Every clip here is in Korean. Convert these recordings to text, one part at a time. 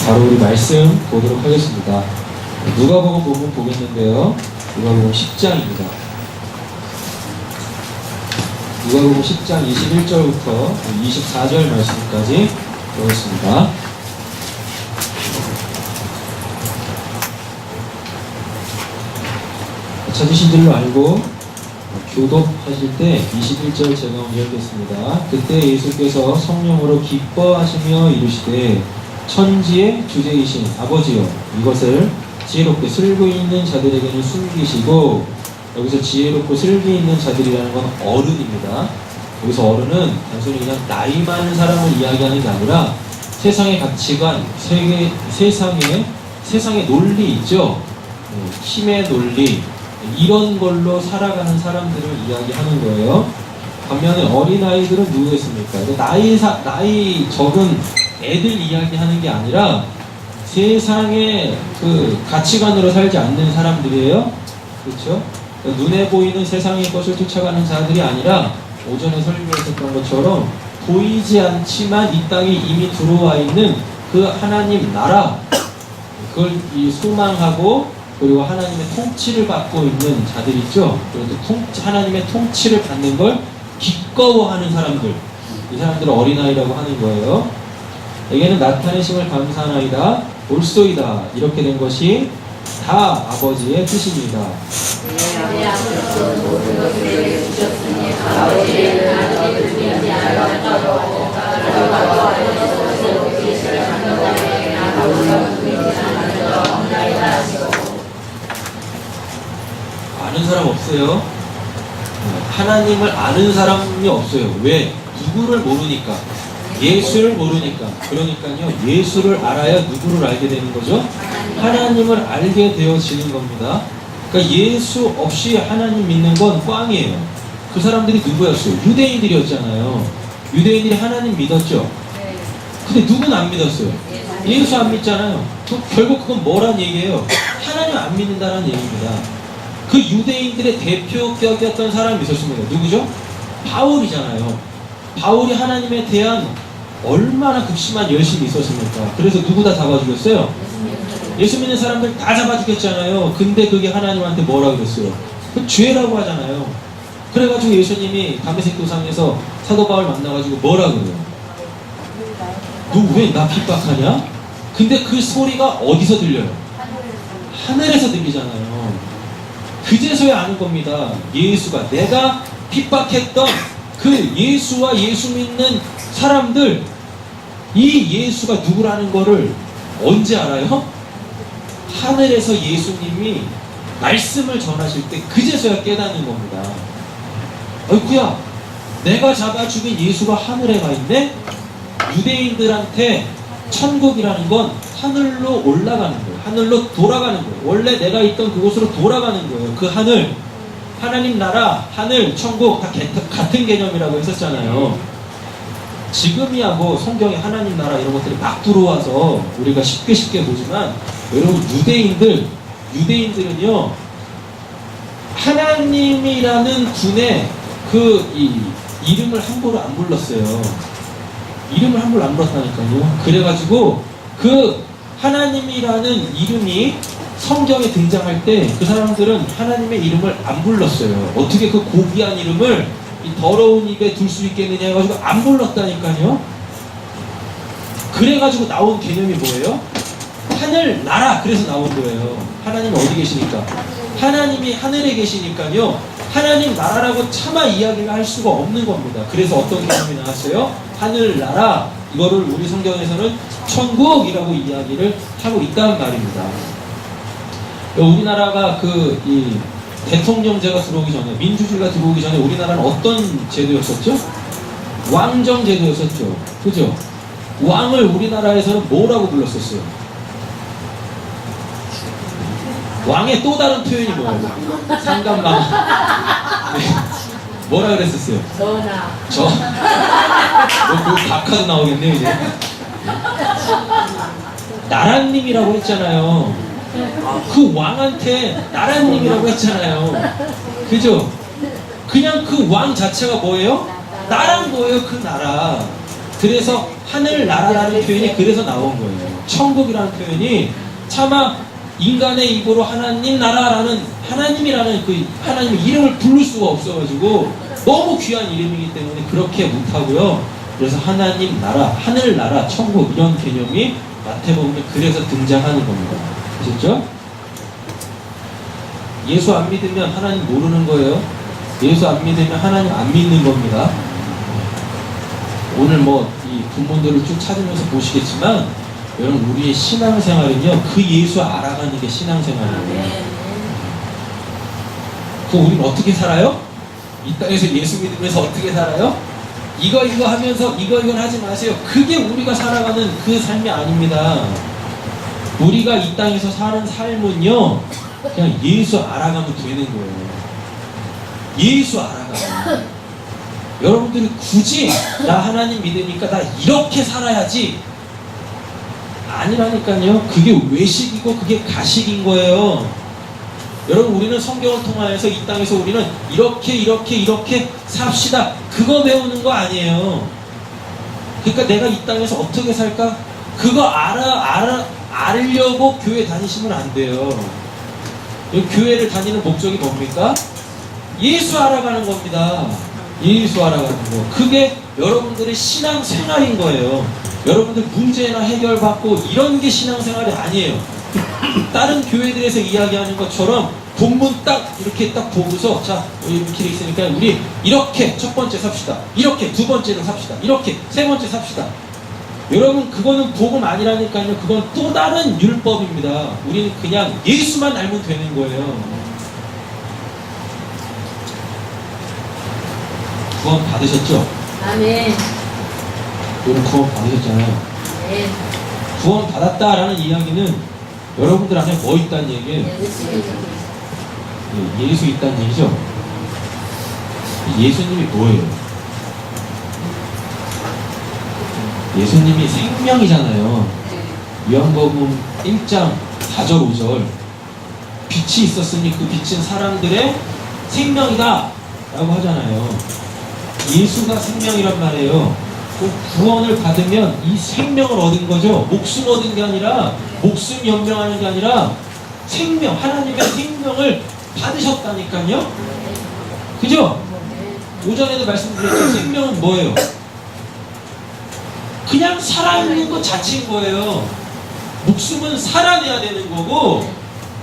바로 우리 말씀 보도록 하겠습니다. 누가복음 부분 보겠는데요. 누가복음 10장입니다. 누가복음 10장 21절부터 24절 말씀까지 보겠습니다. 찾으신 줄로 알고 교독하실 때 21절 제가 먼저 읽겠습니다. 그때 예수께서 성령으로 기뻐하시며 이르시되 천지의 주제이신 아버지여 이것을 지혜롭게 슬기 있는 자들에게는 숨기시고, 여기서 지혜롭고 슬기 있는 자들이라는 건 어른입니다. 여기서 어른은 단순히 그냥 나이 많은 사람을 이야기하는 게 아니라 세상의 가치관, 세상의 논리 있죠. 힘의 논리, 이런 걸로 살아가는 사람들을 이야기하는 거예요. 반면에 어린아이들은 누구겠습니까? 나이 적은 애들 이야기하는 게 아니라 세상의 그 가치관으로 살지 않는 사람들이에요. 그렇죠? 그러니까 눈에 보이는 세상의 것을 쫓아가는 자들이 아니라 오전에 설교했었던 것처럼 보이지 않지만 이 땅에 이미 들어와 있는 그 하나님 나라, 그걸 소망하고 그리고 하나님의 통치를 받고 있는 자들 있죠. 그리고 하나님의 통치를 받는 걸 기꺼워하는 사람들, 이 사람들을 어린아이라고 하는 거예요. 에게는 나타내심을 감사하나이다 올소이다 이렇게 된 것이 다 아버지의 뜻입니다. 아는 사람 없어요? 하나님을 아는 사람이 없어요. 왜? 누구를 모르니까. 예수를 모르니까. 그러니까요, 예수를 알아야 누구를 알게 되는 거죠? 하나님을 알게 되어지는 겁니다. 그러니까 예수 없이 하나님 믿는 건 꽝이에요. 그 사람들이 누구였어요? 유대인들이었잖아요. 유대인들이 하나님 믿었죠? 근데 누구는 안 믿었어요? 예수 안 믿잖아요. 결국 그건 뭐란 얘기예요? 하나님 안 믿는다는 얘기입니다. 그 유대인들의 대표격이었던 사람이 있었습니다. 누구죠? 바울이잖아요. 바울이 하나님에 대한 얼마나 극심한 열심이 있었습니까? 그래서 누구 다 잡아 죽였어요? 예수 믿는 사람들 다 잡아 죽였잖아요. 근데 그게 하나님한테 뭐라 그랬어요? 그 죄라고 하잖아요. 그래가지고 예수님이 담메색 도상에서 사도 바울 만나가지고 뭐라 그래요? 너 왜 나 핍박하냐? 근데 그 소리가 어디서 들려요? 하늘에서 들리잖아요. 그제서야 아는 겁니다. 예수가, 내가 핍박했던 그 예수와 예수 믿는 사람들, 이 예수가 누구라는 거를 언제 알아요? 하늘에서 예수님이 말씀을 전하실 때 그제서야 깨닫는 겁니다. 어이구야, 내가 잡아 죽인 예수가 하늘에 가 있네? 유대인들한테 천국이라는 건 하늘로 올라가는 거예요. 하늘로 돌아가는 거예요. 원래 내가 있던 그곳으로 돌아가는 거예요. 그 하늘, 하나님 나라, 하늘, 천국 다 같은 개념이라고 했었잖아요. 지금이야 뭐 성경에 하나님 나라 이런 것들이 막 들어와서 우리가 쉽게 보지만, 여러분 유대인들은요 하나님이라는 분의 이름을 함부로 안 불렀어요. 이름을 함부로 안 불렀다니까요. 그래가지고 그 하나님이라는 이름이 성경에 등장할 때 그 사람들은 하나님의 이름을 안 불렀어요. 어떻게 그 고귀한 이름을 이 더러운 입에 둘 수 있겠느냐 해가지고 안 불렀다니까요. 그래가지고 나온 개념이 뭐예요? 하늘 나라. 그래서 나온 거예요. 하나님이 어디 계시니까? 하나님이 하늘에 계시니까요, 하나님 나라라고 차마 이야기를 할 수가 없는 겁니다. 그래서 어떤 개념이 나왔어요? 하늘 나라, 이거를 우리 성경에서는 천국이라고 이야기를 하고 있다는 말입니다. 우리나라가 이 대통령제가 들어오기 전에, 민주주의가 들어오기 전에 우리나라는 어떤 제도였었죠? 왕정 제도였었죠. 그죠? 왕을 우리나라에서는 뭐라고 불렀었어요? 왕의 또 다른 표현이 뭐예요? 상간망. 뭐라 그랬었어요? 그 각하도 나오겠네요, 이제. 나라님이라고 했잖아요. 그 왕한테 나라님이라고 했잖아요. 그죠? 그냥 그 왕 자체가 뭐예요? 나라인 거예요, 그 나라. 그래서 하늘나라라는 표현이 그래서 나온 거예요. 천국이라는 표현이 차마 인간의 입으로 하나님 나라라는 하나님이라는 그 하나님의 이름을 부를 수가 없어가지고 너무 귀한 이름이기 때문에 그렇게 못하고요. 그래서 하나님 나라, 하늘 나라, 천국 이런 개념이 마태복음에 그래서 등장하는 겁니다. 아셨죠? 예수 안 믿으면 하나님 모르는 거예요. 예수 안 믿으면 하나님 안 믿는 겁니다. 오늘 이 본문들을 쭉 찾으면서 보시겠지만 여러분 우리의 신앙생활은요 그 예수 알아가는 게 신앙생활이에요. 그럼 우리는 어떻게 살아요? 이 땅에서 예수 믿으면서 어떻게 살아요? 이거 하면서 이건 하지 마세요. 그게 우리가 살아가는 그 삶이 아닙니다. 우리가 이 땅에서 사는 삶은요 그냥 예수 알아가면 되는 거예요. 예수 알아가면 여러분들이 굳이 나 하나님 믿으니까 나 이렇게 살아야지 아니라니까요. 그게 외식이고 그게 가식인 거예요. 여러분 우리는 성경을 통하여서 이 땅에서 우리는 이렇게 삽시다 그거 배우는 거 아니에요. 그러니까 내가 이 땅에서 어떻게 살까 그거 알으려고 교회 다니시면 안 돼요. 교회를 다니는 목적이 뭡니까? 예수 알아가는 겁니다. 예수 알아가는 거. 그게 여러분들의 신앙생활인 거예요. 여러분들 문제나 해결받고 이런 게 신앙생활이 아니에요. 다른 교회들에서 이야기하는 것처럼 본문 딱 이렇게 딱 보고서 자 이렇게 있으니까 우리 이렇게 첫 번째 삽시다. 이렇게 두 번째로 삽시다. 이렇게 세 번째 삽시다. 여러분 그거는 복음 아니라니까요. 그건 또 다른 율법입니다. 우리는 그냥 예수만 알면 되는 거예요. 구원 받으셨죠? 아멘. 여러분 구원 받으셨잖아요. 네. 구원 받았다라는 이야기는 여러분들 안에 뭐 있다는 얘기예요? 예수 있다는 얘기죠? 예수님이 뭐예요? 예수님이 생명이잖아요. 요한복음 1장 4절 5절 빛이 있었으니 그 빛은 사람들의 생명이다 라고 하잖아요. 예수가 생명이란 말이에요. 구원을 받으면 이 생명을 얻은 거죠. 목숨 얻은 게 아니라 목숨 연명하는 게 아니라 생명, 하나님의 생명을 받으셨다니까요. 그죠? 오전에도 말씀드렸죠. 생명은 뭐예요? 그냥 살아있는 것 자체인 거예요. 목숨은 살아내야 되는 거고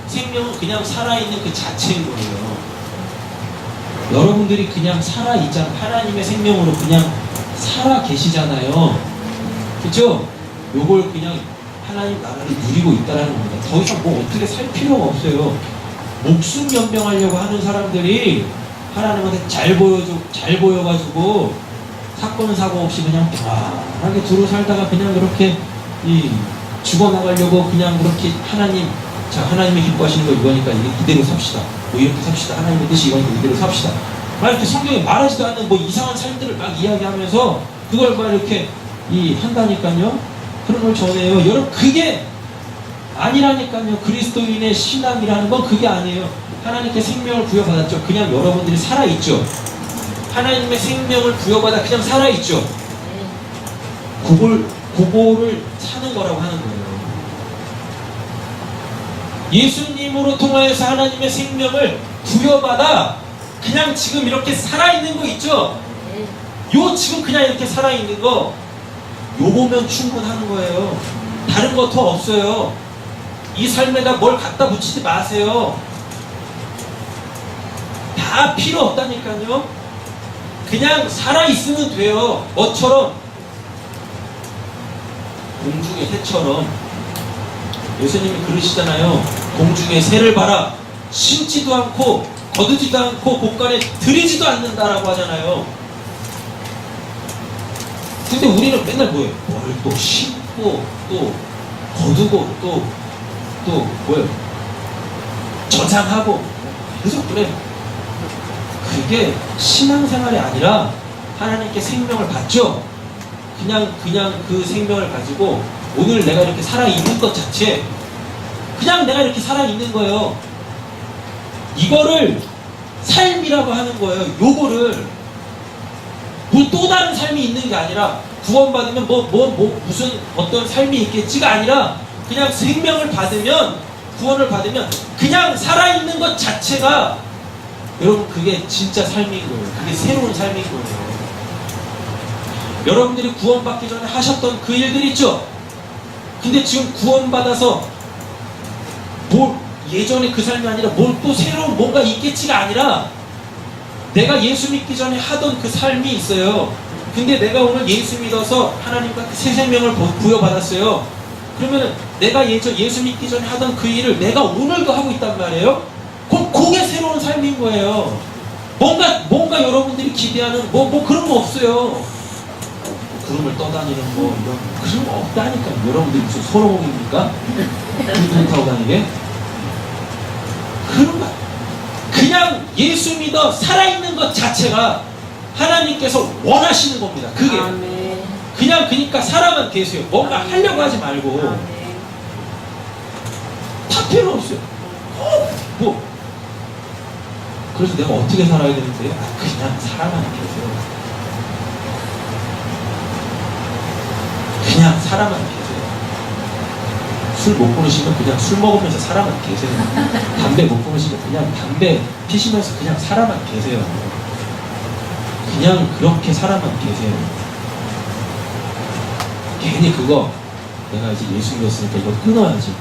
생명은 그냥 살아있는 그 자체인 거예요. 여러분들이 그냥 살아있잖아요. 하나님의 생명으로 그냥 살아 계시잖아요. 그쵸? 요걸 그냥 하나님 나라를 누리고 있다는 겁니다. 더 이상 뭐 어떻게 살 필요가 없어요. 목숨 연명하려고 하는 사람들이 하나님한테 잘 보여가지고 사건 사고 없이 그냥 편하게 두루 살다가 그냥 그렇게 죽어나가려고 그냥 그렇게 하나님이 기뻐하시는 거 이거니까 이대로 삽시다. 뭐 이렇게 삽시다. 하나님의 뜻이 이거니까 이대로 삽시다. 막 이렇게 성경에 말하지도 않는 뭐 이상한 삶들을 막 이야기하면서 그걸 막 이렇게 한다니까요. 그런 걸 전해요. 여러분 그게 아니라니까요. 그리스도인의 신앙이라는 건 그게 아니에요. 하나님께 생명을 부여받았죠. 그냥 여러분들이 살아있죠. 하나님의 생명을 부여받아 그냥 살아있죠. 그거를 사는 거라고 하는 거예요. 예수님으로 통하여서 하나님의 생명을 부여받아 그냥 지금 이렇게 살아있는 거 있죠? 요 지금 그냥 이렇게 살아있는 거 요거면 충분한 거예요. 다른 거 더 없어요. 이 삶에다 뭘 갖다 붙이지 마세요. 다 필요 없다니까요. 그냥 살아있으면 돼요. 뭐처럼? 공중의 새처럼. 예수님이 그러시잖아요. 공중의 새를 봐라. 심지도 않고 거두지도 않고 곳간에 들이지도 않는다라고 하잖아요. 근데 우리는 맨날 뭐예요? 뭘 또 심고 또 거두고 또 뭐예요? 저장하고 계속 그래. 그게 신앙생활이 아니라 하나님께 생명을 받죠. 그냥 그 생명을 가지고 오늘 내가 이렇게 살아있는 것 자체 그냥 내가 이렇게 살아있는 거예요. 이거를 삶이라고 하는 거예요. 요거를 뭐 또 다른 삶이 있는 게 아니라 구원받으면 무슨 어떤 삶이 있겠지가 아니라 그냥 생명을 받으면, 구원을 받으면 그냥 살아있는 것 자체가, 여러분, 그게 진짜 삶인 거예요. 그게 새로운 삶인 거예요. 여러분들이 구원받기 전에 하셨던 그 일들 있죠? 근데 지금 구원받아서 예전에 그 삶이 아니라 또 새로운 뭔가 있겠지가 아니라 내가 예수 믿기 전에 하던 그 삶이 있어요. 근데 내가 오늘 예수 믿어서 하나님과 새 생명을 부여받았어요. 그러면 내가 예수 믿기 전에 하던 그 일을 내가 오늘도 하고 있단 말이에요. 그게 새로운 삶인 거예요. 뭔가 여러분들이 기대하는 그런 거 없어요. 구름을 떠다니는 이런 그런 거 없다니까요. 여러분들이 무슨 소로공입니까? 구름 타고 다니게? 그런 거 그냥 예수 믿어 살아있는 것 자체가 하나님께서 원하시는 겁니다. 그게 그러니까 살아만 계세요. 뭔가 하려고 하지 말고. 다 필요 없어요. 그래서 내가 어떻게 살아야 되는데요? 그냥 살아만 계세요. 그냥 살아만 계세요. 술 못 끊으시면 그냥 술 먹으면서 살아만 계세요. 담배 못 끊으시면 그냥 담배 피시면서 그냥 살아만 계세요. 그냥 그렇게 살아만 계세요. 괜히 그거 내가 이제 예수 믿었으니까 이거 끊어야지,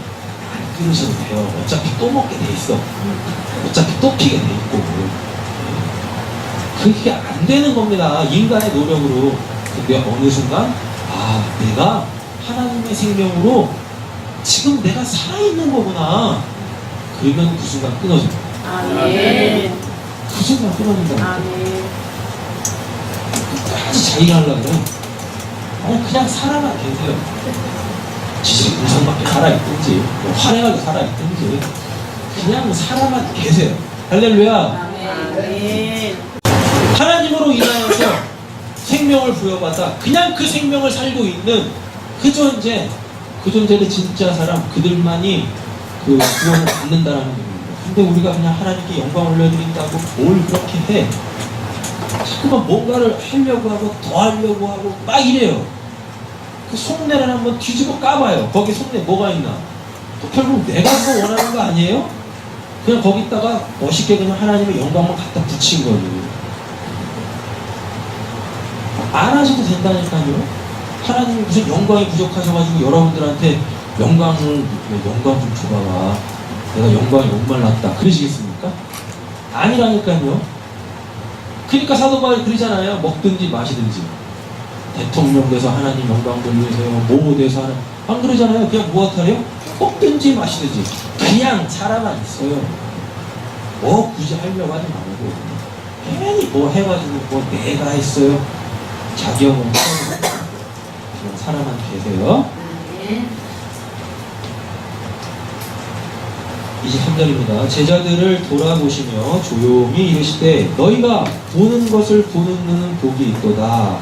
안 끊으셔도 돼요. 어차피 또 먹게 돼 있어. 어차피 또 피게 돼 있고. 그게 안 되는 겁니다. 인간의 노력으로. 근데 어느 순간 내가 하나님의 생명으로 지금 내가 살아있는 거구나. 그러면 그 순간 끊어집니다. 아멘. 그 순간 끊어진다. 아멘. 끝까지 자기가 하려고 그래. 그냥 살아만 계세요. 지식 무성밖에 살아있든지 화려하게 살아있든지 그냥 살아만 계세요. 할렐루야. 아멘. 하나님으로 인하여서 생명을 부여받아 그냥 그 생명을 살고 있는 그 존재는 진짜 사람, 그들만이 그 구원을 받는다라는 겁니다. 근데 우리가 그냥 하나님께 영광 올려드린다고 뭘 그렇게 해? 자꾸만 뭔가를 하려고 하고 더 하려고 하고 막 이래요. 그 속내를 한번 뒤집어 까봐요. 거기 속내 뭐가 있나? 결국 내가 그거 원하는 거 아니에요? 그냥 거기다가 멋있게 그냥 하나님의 영광만 갖다 붙인 거예요. 안 하셔도 된다니까요. 하나님이 무슨 영광이 부족하셔가지고 여러분들한테 영광 좀 줘봐라, 내가 영광이 목말랐다 그러시겠습니까? 아니라니까요. 그러니까 사도 바울이 그러잖아요. 먹든지 마시든지 대통령 돼서 하나님 영광 돌리세요, 뭐 돼서 하나 안 그러잖아요. 그냥 무엇하래요? 먹든지 마시든지 그냥 살아만 있어요. 굳이 하려고 하지 말고 괜히 해가지고 내가 했어요, 자격은 그냥 살아만 계세요. 23절입니다. 제자들을 돌아보시며 조용히 이르시되 너희가 보는 것을 보는 눈은 복이 있도다.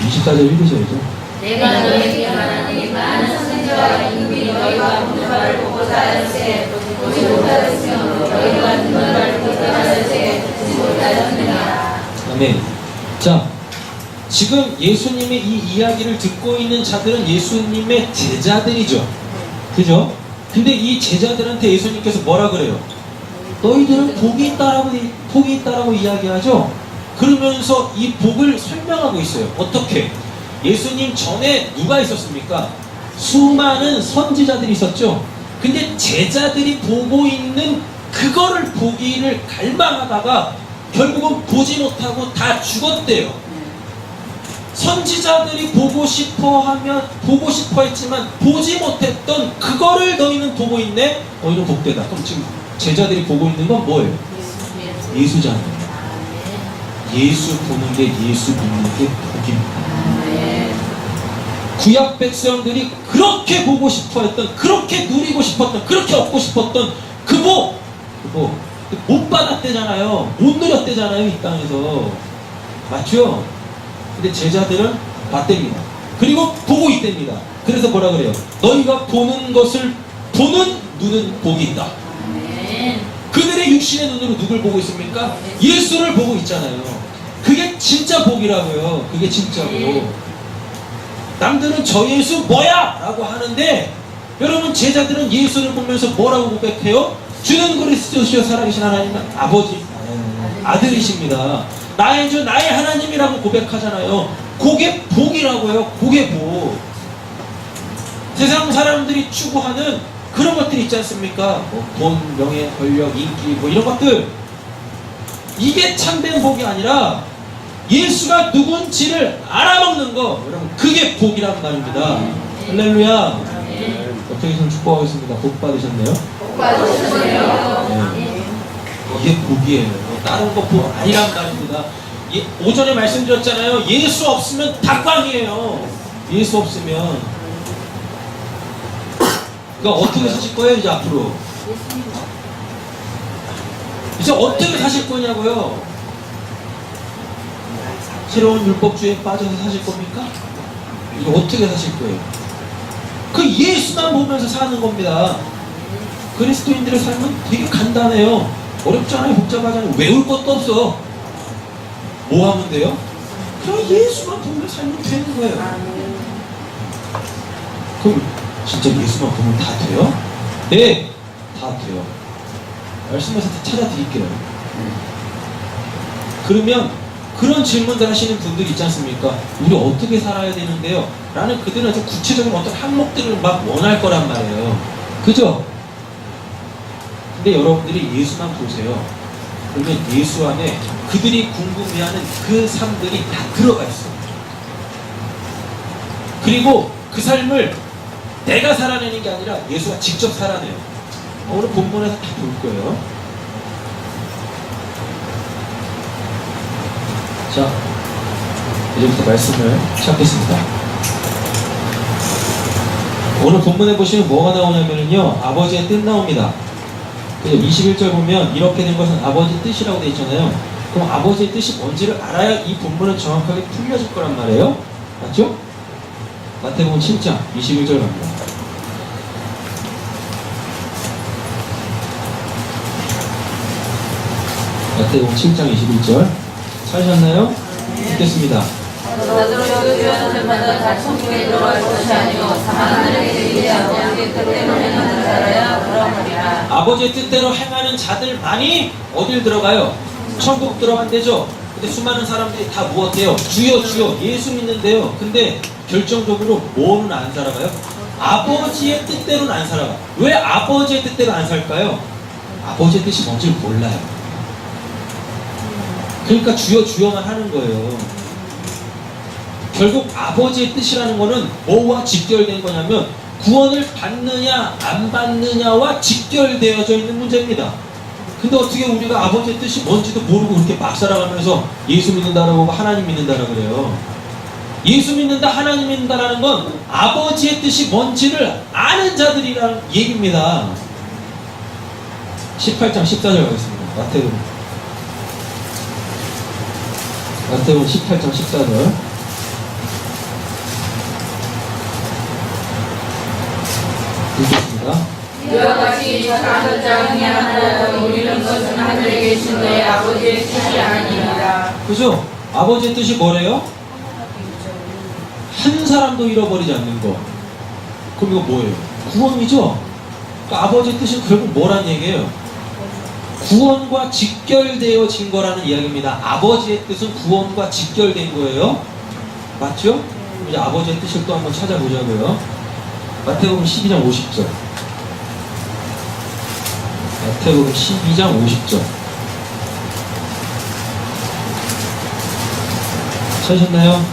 24절 읽으셔야죠. 내가 너희에게 말하니 많은 선지자와 임금이 너희가 보는 바를 보고 살았으되 보지 못하였으며 너희가 듣는 바를 보고 살았으되 듣지 못하였느니라. 아멘. 자, 지금 예수님의 이 이야기를 듣고 있는 자들은 예수님의 제자들이죠. 그죠? 근데 이 제자들한테 예수님께서 뭐라 그래요? 너희들은 복이 있다라고 이야기하죠? 그러면서 이 복을 설명하고 있어요. 어떻게? 예수님 전에 누가 있었습니까? 수많은 선지자들이 있었죠? 근데 제자들이 보고 있는 그거를 보기를 갈망하다가 결국은 보지 못하고 다 죽었대요. 선지자들이 보고 싶어 했지만 보지 못했던 그거를 너희는 보고 있네? 너희는 복되다. 그럼 지금 제자들이 보고 있는 건 뭐예요? 예수잖아요. 예수 보는 게, 예수 믿는 게 복입니다. 구약 백성들이 그렇게 보고 싶어 했던, 그렇게 누리고 싶었던, 그렇게 얻고 싶었던 그 복, 못 받았대잖아요. 못 누렸대잖아요, 이 땅에서. 맞죠? 근데 제자들은 봤답니다. 그리고 보고 있답니다. 그래서 뭐라 그래요? 너희가 보는 것을 보는 눈은 복이 있다. 그들의 육신의 눈으로 누굴 보고 있습니까? 예수를 보고 있잖아요. 그게 진짜 복이라고요. 그게 진짜고. 남들은 저 예수 뭐야? 라고 하는데 여러분 제자들은 예수를 보면서 뭐라고 고백해요? 주는 그리스도시여 살아계신 하나님은 아버지 아들이십니다. 나의 주 나의 하나님이라고 고백하잖아요. 그게 복이라고요. 그게 복. 세상 사람들이 추구하는 그런 것들이 있지 않습니까? 뭐 돈, 명예, 권력, 인기 뭐 이런 것들, 이게 참된 복이 아니라 예수가 누군지를 알아먹는 거, 여러분 그게 복이란 말입니다. 할렐루야. 옆에 계신 축복하겠습니다. 복 받으셨네요. 복 받으셨네요. 네. 이게 복이에요. 다른 거 복 아니란 말입니다. 오전에 말씀드렸잖아요. 예수 없으면 다 꽝이에요. 예수 없으면. 그러니까 어떻게 사실 거예요 이제 앞으로? 이제 어떻게 사실 거냐고요? 새로운 율법주의에 빠져서 사실 겁니까? 이거 어떻게 사실 거예요? 그 예수만 보면서 사는 겁니다. 그리스도인들의 삶은 되게 간단해요. 어렵지 않아요. 복잡하잖아요. 외울 것도 없어. 뭐 하면 돼요? 그냥 예수만 보면 살면 되는 거예요. 그럼 진짜 예수만 보면 다 돼요? 네, 다 돼요. 말씀에서 다 찾아드릴게요. 그러면 그런 질문들 하시는 분들 있지 않습니까? 우리 어떻게 살아야 되는데요? 라는 그들은 아주 구체적인 어떤 항목들을 막 원할 거란 말이에요. 그죠? 근데 여러분들이 예수만 보세요. 그러면 예수 안에 그들이 궁금해하는 그 삶들이 다 들어가 있어요. 그리고 그 삶을 내가 살아내는 게 아니라 예수가 직접 살아내요. 오늘 본문에서 다 볼 거예요. 자, 이제부터 말씀을 시작했습니다. 오늘 본문에 보시면 뭐가 나오냐면요, 아버지의 뜻 나옵니다. 21절 보면 이렇게 된 것은 아버지 뜻이라고 되어 있잖아요. 그럼 아버지의 뜻이 뭔지를 알아야 이 본문은 정확하게 풀려질 거란 말이에요. 맞죠? 마태복음 7장 21절 갑니다. 마태복음 7장 21절 찾으셨나요? 읽겠습니다. 나더러 교회하는 자마다 다 천국에 들어갈 것이 아니요 다만 하늘에게 이르지 아버지의 뜻대로 행하는 자라야 그러하리라. 아버지의 뜻대로 행하는 자들만이 어딜 들어가요? 천국 들어간대죠. 근데 수많은 사람들이 다 무엇해요? 주여 주여 예수 믿는데요. 근데 결정적으로 뭐는 안 살아가요? 아버지의 뜻대로는 안 살아가. 왜 아버지의 뜻대로 안 살까요? 아버지의 뜻이 뭔지 몰라요. 그러니까 주여 주여만 하는 거예요. 결국 아버지의 뜻이라는 거는 뭐와 직결된 거냐면 구원을 받느냐 안 받느냐와 직결되어져 있는 문제입니다. 근데 어떻게 우리가 아버지의 뜻이 뭔지도 모르고 그렇게 막 살아가면서 예수 믿는다라고 하고 하나님 믿는다라고 그래요. 예수 믿는다 하나님 믿는다라는 건 아버지의 뜻이 뭔지를 아는 자들이라는 얘기입니다. 18장 14절 가겠습니다. 마태복음 18장 14절 읽겠습니다. 이와 같이 다섯 장이 하나로 우리는 것은 하늘에 계신 너의 아버지의 뜻이 아니니라. 그죠? 아버지의 뜻이 뭐래요? 한 사람도 잃어버리지 않는 거. 그럼 이거 뭐예요? 구원이죠? 그러니까 아버지의 뜻은 결국 뭐란 얘기예요? 구원과 직결되어진 거라는 이야기입니다. 아버지의 뜻은 구원과 직결된 거예요. 맞죠? 이제 아버지의 뜻을 또 한번 찾아보자고요. 마태복음 12장 50절. 마태복음 12장 50절. 찾으셨나요?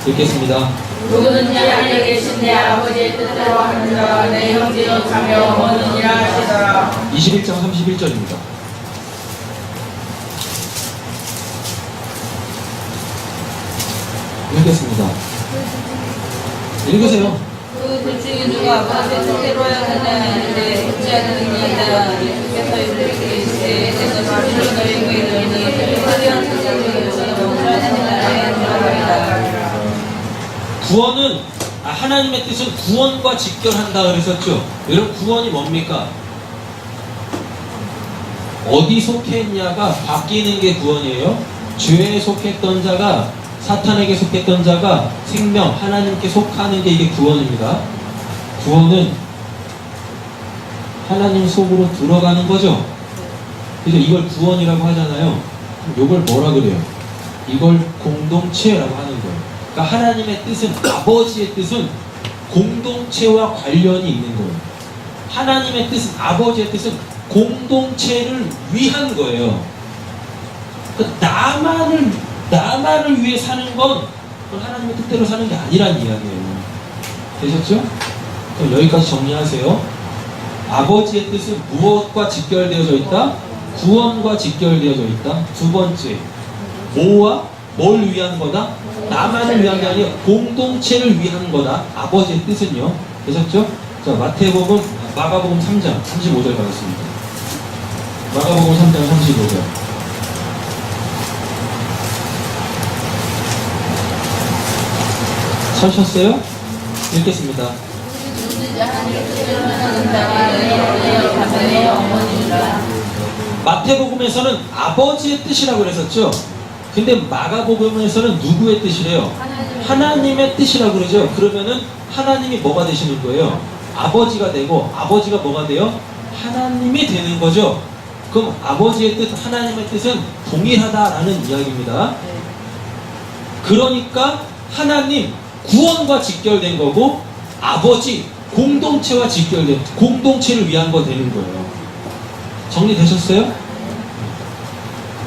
읽겠습니다. 누구든지 하늘에 계신 내 아버지의 뜻대로 하는 자가 내 형제요 자며 어머니라 하시더라. 21장 31절입니다. 읽겠습니다. 읽으세요. 그 둘 중에 누가 아버지의 뜻대로 하느냐는데 듣지 않는 이다. 예수께서 이들에게 이르시되 내가 진실로 너희에게 이르노니 화려한 세상에서 영원한 나라에 들어가리라. 구원은 하나님의 뜻은 구원과 직결한다 그랬었죠. 여러분 구원이 뭡니까? 어디 속해 있냐가 바뀌는 게 구원이에요. 죄에 속했던 자가, 사탄에게 속했던 자가 생명, 하나님께 속하는 게 이게 구원입니다. 구원은 하나님 속으로 들어가는 거죠. 그래서 이걸 구원이라고 하잖아요. 이걸 뭐라 그래요? 이걸 공동체라고 하는 거예요. 그러니까 하나님의 뜻은, 아버지의 뜻은 공동체와 관련이 있는 거예요. 하나님의 뜻은, 아버지의 뜻은 공동체를 위한 거예요. 그러니까 나만을 위해 사는 건 그건 하나님의 뜻대로 사는 게 아니란 이야기예요. 되셨죠? 그럼 여기까지 정리하세요. 아버지의 뜻은 무엇과 직결되어져 있다? 구원과 직결되어져 있다. 두 번째, 뭐와 뭘 위한 거다? 나만을 위한 게 아니라 공동체를 위한 거다. 아버지의 뜻은요. 되셨죠? 자, 마가복음 3장 35절 가겠습니다. 마가복음 3장 35절. 찾으셨어요? 읽겠습니다. 마태복음에서는 아버지의 뜻이라고 그랬었죠. 근데 마가복음에서는 누구의 뜻이래요? 하나님의 뜻이라고 그러죠. 그러면은 하나님이 뭐가 되시는 거예요? 아버지가 되고, 아버지가 뭐가 돼요? 하나님이 되는 거죠. 그럼 아버지의 뜻, 하나님의 뜻은 동일하다라는 이야기입니다. 그러니까 하나님, 구원과 직결된 거고, 아버지, 공동체와 직결된, 공동체를 위한 거 되는 거예요. 정리되셨어요?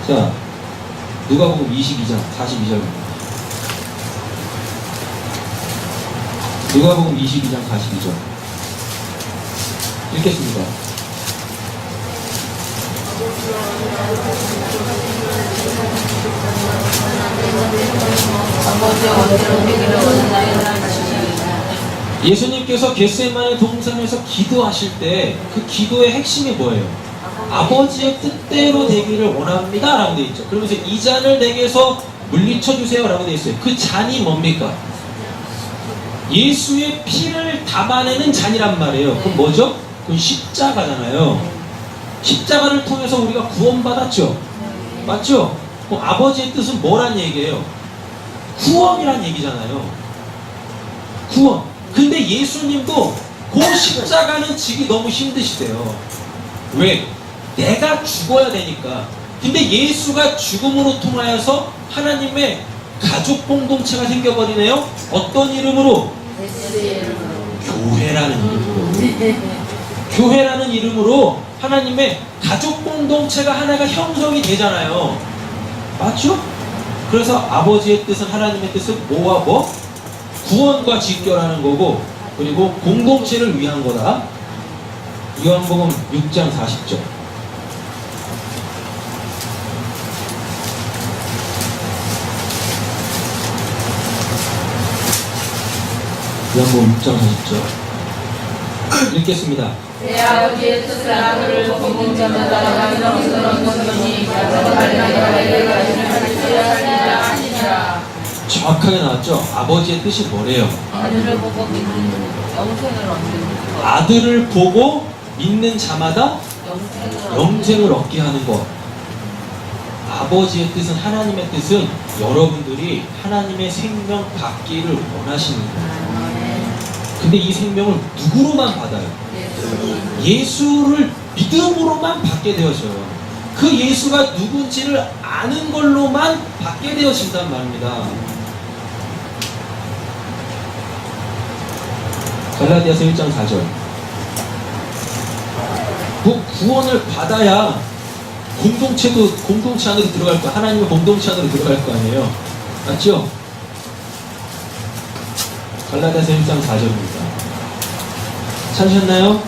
자, 누가복음 22장 42절입니다. 누가복음 22장 42절 읽겠습니다. 예수님께서 겟세마네 동산에서 기도하실 때 그 기도의 핵심이 뭐예요? 아버지의 뜻대로 되기를 원합니다 라고 되어 있죠. 그러면서 이 잔을 내게서 물리쳐 주세요 라고 되어 있어요. 그 잔이 뭡니까? 예수의 피를 담아내는 잔이란 말이에요. 그럼 뭐죠? 그건 십자가잖아요. 십자가를 통해서 우리가 구원받았죠. 맞죠? 그럼 아버지의 뜻은 뭐란 얘기예요? 구원이란 얘기잖아요. 구원. 근데 예수님도 그 십자가는 지기 너무 힘드시대요. 왜? 내가 죽어야 되니까. 근데 예수가 죽음으로 통하여서 하나님의 가족 공동체가 생겨버리네요. 어떤 이름으로? 교회라는 이름으로. 교회라는 이름으로 하나님의 가족 공동체가 하나가 형성이 되잖아요. 맞죠? 그래서 아버지의 뜻은, 하나님의 뜻은 뭐와 뭐? 구원과 직결하는 거고, 그리고 공동체를 위한 거다. 요한복음 6장 40절. 요한복음 6장 40절 읽겠습니다. 내 아버지의 뜻을 아들을 보는 자마다 영생으로 거두니 정확하게 나왔죠? 아버지의 뜻이 뭐래요? 아들을 보고 믿는 영생을 얻는 것. 아들을 보고 믿는 자마다 영생을 얻게 하는 것. 아버지의 뜻은, 하나님의 뜻은 여러분들이 하나님의 생명 받기를 원하시는 거예요. 근데 이 생명을 누구로만 받아요? 예수를 믿음으로만 받게 되어져요. 그 예수가 누군지를 아는 걸로만 받게 되어진단 말입니다. 갈라디아서 1장 4절. 구원을 받아야 공동체도 공동체 안으로 들어갈 거, 하나님의 공동체 안으로 들어갈 거 아니에요. 맞죠? 갈라디아서 1장 4절입니다. 찾으셨나요?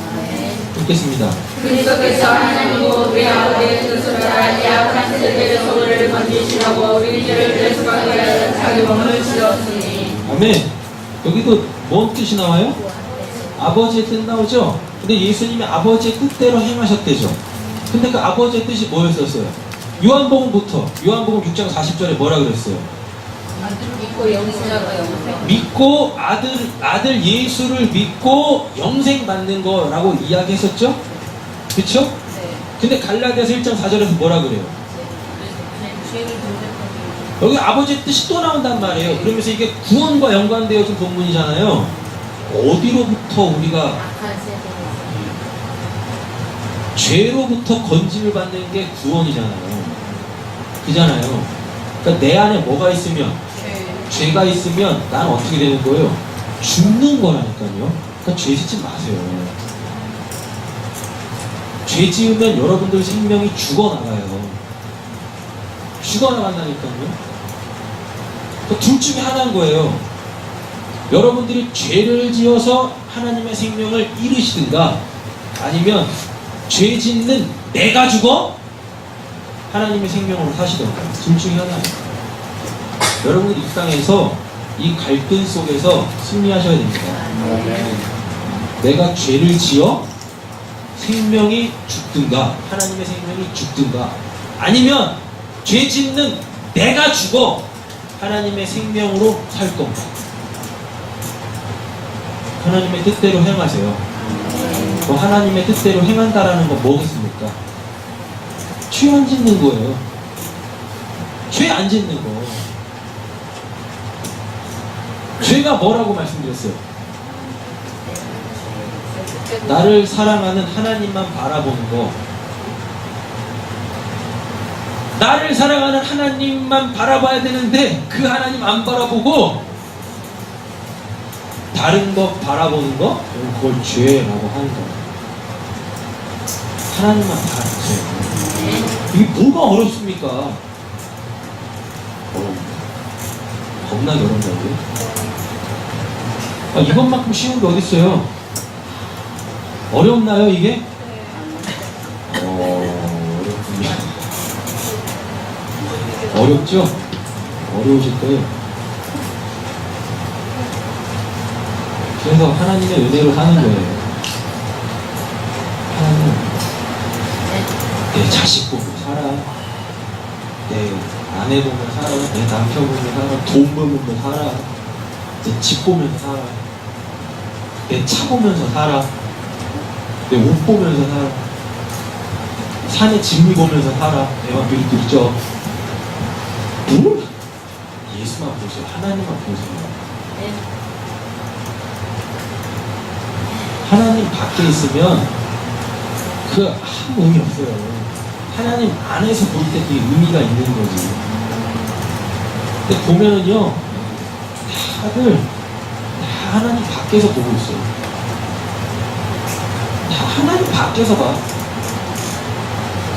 읽겠습니다. 그리스도께서 하나님이고 우리 아버지의 뜻을 따라 약한 세대의 소를 건지시라고 우리 죄를 대속하기 위하여 자기 몸을 주셨으니. 아멘. 여기도 뭔 뜻이 나와요? 아버지의 뜻 나오죠? 근데 예수님이 아버지의 뜻대로 행하셨대죠. 근데 그 아버지의 뜻이 뭐였었어요? 요한복음부터, 요한복음 6장 40절에 뭐라 그랬어요? 믿고 영생하고 영생. 믿고 아들 예수를 믿고 영생 받는 거라고 이야기했었죠? 그쵸? 네. 근데 갈라디아서 1장 4절에서 뭐라 그래요? 죄를 대속하기 여기 아버지의 뜻이 또 나온단 말이에요. 그러면서 이게 구원과 연관되어진 본문이잖아요. 어디로부터 우리가 악한 세대에서 죄로부터 건짐을 받는 게 구원이잖아요. 그잖아요. 그러니까 내 안에 뭐가 있으면, 죄가 있으면 나는 어떻게 되는 거예요? 죽는 거라니까요. 그러니까 죄 짓지 마세요. 죄 지으면 여러분들 생명이 죽어나가요. 죽어나간다니까요. 그 둘 중에 하나인 거예요. 여러분들이 죄를 지어서 하나님의 생명을 잃으시든가, 아니면 죄 짓는 내가 죽어 하나님의 생명으로 사시던가, 둘 중에 하나예요. 여러분들 이 땅에서 이 갈등 속에서 승리하셔야 됩니다. 내가 죄를 지어 생명이 죽든가, 하나님의 생명이 죽든가, 아니면 죄 짓는 내가 죽어 하나님의 생명으로 살 건가. 하나님의 뜻대로 행하세요. 그 하나님의 뜻대로 행한다라는 건 뭐겠습니까? 죄 안 짓는 거예요. 죄 안 짓는 거. 죄가 뭐라고 말씀드렸어요? 나를 사랑하는 하나님만 바라보는 거. 나를 사랑하는 하나님만 바라봐야 되는데 그 하나님 안 바라보고 다른 것 바라보는 거? 그걸 죄라고 하는 거예요. 하나님만 바라보세요. 이게 뭐가 어렵습니까? 어려웁니다. 겁나게 어렵다고요? 이것만큼 쉬운 게 어딨어요? 어렵나요 이게? 어렵군요. 어렵죠? 어려우실 거예요. 그래서 하나님의 은혜로 사는 거예요. 하나님, 내 자식 보면 살아, 내 아내 보면 살아, 내 남편 보면 살아, 돈 보면 살아, 내 집 보면서 살아, 내 차 보면서 살아, 내 옷 보면서 살아, 산에 진미 보면서 살아. 내가 밀들죠. 뭘? 예수만 보세요. 하나님만 보세요. 하나님 밖에 있으면 그 아무 의미 없어요. 하나님 안에서 볼 때 그 의미가 있는 거지. 근데 보면은요, 다들 다 하나님 밖에서 보고 있어요. 다 하나님 밖에서 봐.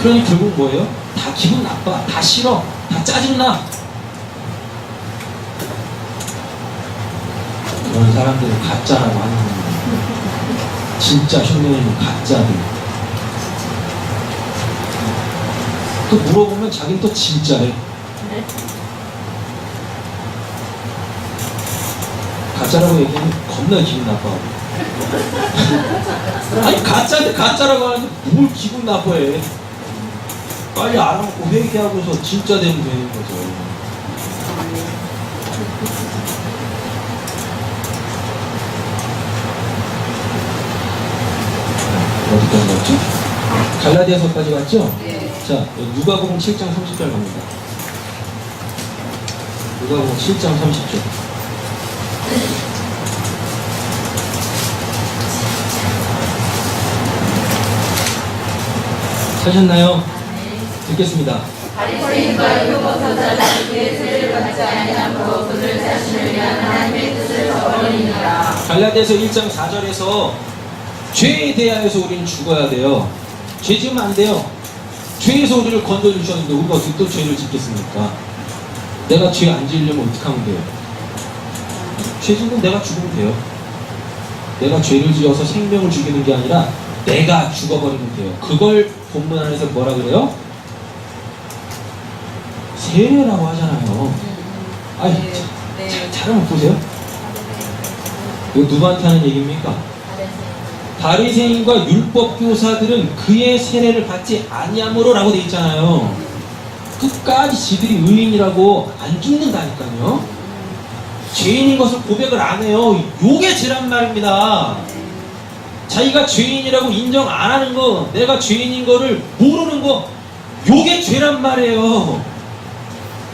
그러니 결국 뭐예요? 다 기분 나빠, 다 싫어, 다 짜증나. 그런 사람들은 가짜라고 하는 겁니다. 진짜 흉내내는 가짜들. 또 물어보면 자기는 또 진짜래. 가짜라고 얘기하면 겁나 기분 나빠하고. 아니 가짜인데 가짜라고 하는데 뭘 기분 나빠해. 빨리 알아먹고 회개하고서 진짜 되면 되는 거죠. 어디까지 갔죠? 갈라디아서까지 갔죠? 네. 자, 누가복음 7장 30절 갑니다. 누가복음 7장 30절. 하셨나요? 듣겠습니다. 바리새인과 율법교사들은 그의 세례를 받지 아니함으로 그들 자신을 위한 하나님의 뜻을 저버리니라. 갈라디아서 1장 4절에서 죄에 대하여서 우리는 죽어야 돼요. 죄 지으면 안 돼요. 죄에서 우리를 건져주셨는데 우리가 어떻게 또 죄를 짓겠습니까? 내가 죄 안 지으려면 어떻게 하면 돼요? 죄 짓는 내가 죽으면 돼요. 내가 죄를 지어서 생명을 죽이는 게 아니라 내가 죽어버리면 돼요. 그걸 본문 안에서 뭐라 그래요? 세례라고 하잖아요. 아이, 잘 한번 보세요. 이거 누구한테 하는 얘기입니까? 바리새인과 율법교사들은 그의 세례를 받지 아니함으로 라고 돼 있잖아요. 끝까지 지들이 의인이라고 안 죽는다니까요. 죄인인 것을 고백을 안 해요. 요게 죄란 말입니다. 자기가 죄인이라고 인정 안 하는 거, 내가 죄인인 거를 모르는 거, 요게 죄란 말이에요.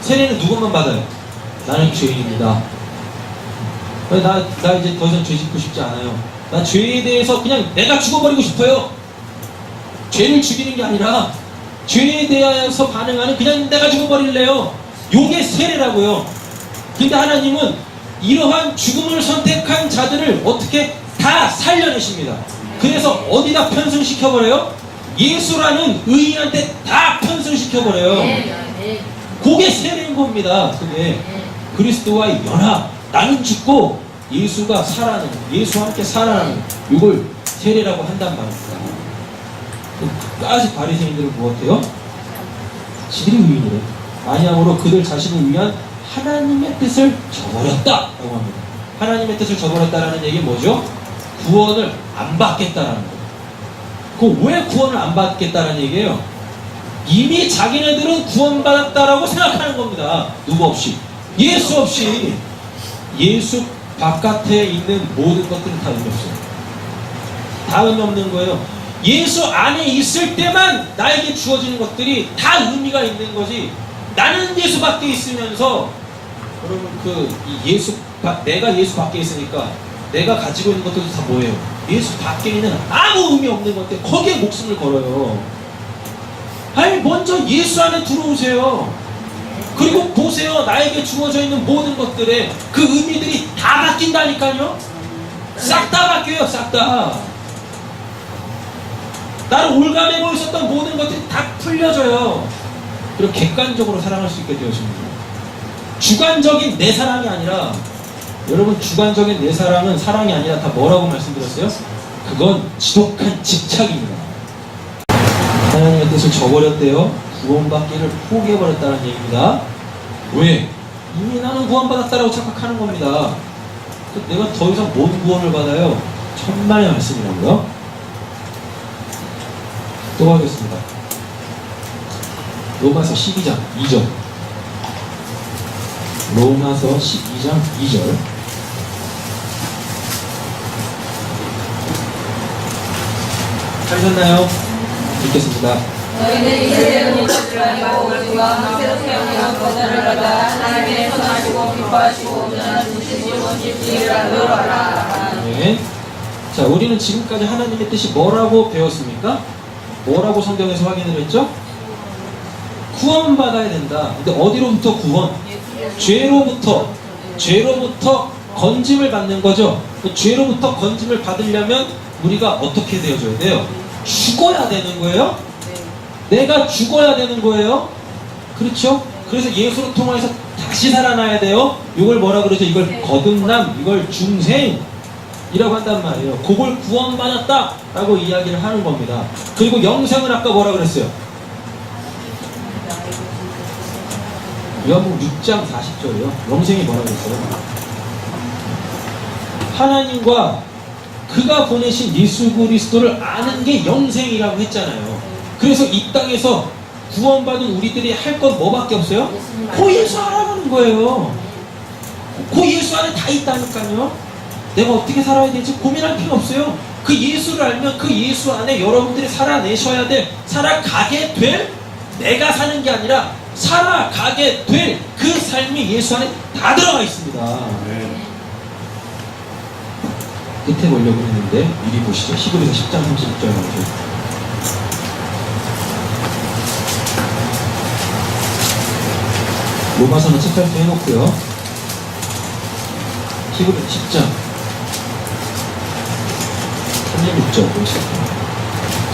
세례는 누구만 받아요? 나는 죄인입니다. 나 이제 더 이상 죄 짓고 싶지 않아요. 나 죄에 대해서 그냥 내가 죽어버리고 싶어요. 죄를 죽이는 게 아니라 죄에 대해서 반응하는 그냥 내가 죽어버릴래요. 요게 세례라고요. 근데 하나님은 이러한 죽음을 선택한 자들을 어떻게 다 살려내십니다. 그래서 어디다 편승시켜버려요? 예수라는 의인한테 다 편승시켜버려요. 그게 세례인 겁니다. 그게 그리스도와의 연합, 나는 죽고 예수가 살아나는, 예수와 함께 살아나는, 이걸 세례라고 한단 말입니다. 끝까지 바리새인들은 무엇해요? 지들이 의인이래. 아니함으로 그들 자신을 위한 하나님의 뜻을 저버렸다라고 합니다. 하나님의 뜻을 저버렸다라는 얘기는 뭐죠? 구원을 안 받겠다라는 거예요. 그 왜 구원을 안 받겠다라는 얘기예요? 이미 자기네들은 구원받았다라고 생각하는 겁니다. 누구 없이? 예수 없이. 예수 바깥에 있는 모든 것들은 다 의미 없어요. 다 의미 없는 거예요. 예수 안에 있을 때만 나에게 주어지는 것들이 다 의미가 있는 거지. 나는 예수 밖에 있으면서, 여러분 내가 예수 밖에 있으니까 내가 가지고 있는 것들도 다 뭐예요? 예수 밖에 있는 아무 의미 없는 것들, 거기에 목숨을 걸어요. 아니 먼저 예수 안에 들어오세요. 그리고 보세요. 나에게 주어져 있는 모든 것들에 그 의미들이 다 바뀐다니까요. 싹 다 바뀌어요. 싹 다. 나를 올가매고 있었던 모든 것들이 다 풀려져요. 그리고 객관적으로 사랑할 수 있게 되어집니다. 주관적인 내 사랑이 아니라, 여러분 주관적인 내 사랑은 사랑이 아니라 다 뭐라고 말씀드렸어요? 그건 지독한 집착입니다. 하나님의 뜻을 저버렸대요. 구원받기를 포기해버렸다는 얘기입니다. 왜? 이미 나는 구원받았다라고 착각하는 겁니다. 내가 더 이상 뭔 구원을 받아요? 천만의 말씀이라고요. 또 하겠습니다. 로마서 12장 2절. 로마서 12장 2절. 하셨나요? 읽겠습니다. 너희는 이제는 무엇을 알고 우리가 모세로 세우는 권한을 받아 하나님의 선하시고 기뻐하시고 온전한 뜻이시고 진리를 알아라. 네. 자, 우리는 지금까지 하나님의 뜻이 뭐라고 배웠습니까? 뭐라고 성경에서 확인을 했죠? 구원받아야 된다. 근데 어디로부터 구원? 죄로부터 건짐을 받는 거죠. 죄로부터 건짐을 받으려면 우리가 어떻게 되어줘야 돼요? 죽어야 되는 거예요? 내가 죽어야 되는 거예요? 그렇죠? 그래서 예수를 통해서 다시 살아나야 돼요. 이걸 뭐라 그러죠? 이걸 거듭남, 이걸 중생이라고 한단 말이에요. 그걸 구원받았다라고 이야기를 하는 겁니다. 그리고 영생은 아까 뭐라 그랬어요? 요한복음 6장 40절이요. 영생이 뭐라 그랬어요? 하나님과 그가 보내신 예수 그리스도를 아는 게 영생이라고 했잖아요. 그래서 이 땅에서 구원받은 우리들이 할 건 뭐밖에 없어요? 그 예수 알아가는 거예요. 그 예수 안에 다 있다니까요. 내가 어떻게 살아야 될지 고민할 필요 없어요. 그 예수를 알면 그 예수 안에 여러분들이 살아내셔야 될, 살아가게 될, 내가 사는 게 아니라 살아가게 될 그 삶이 예수 안에 다 들어가 있습니다. 끝에 보려고 했는데 미리 보시죠. 히브리서 10장 36절 나오죠. 로마서는 책갈피 해놓고요. 히브리 10장 36절 보시죠.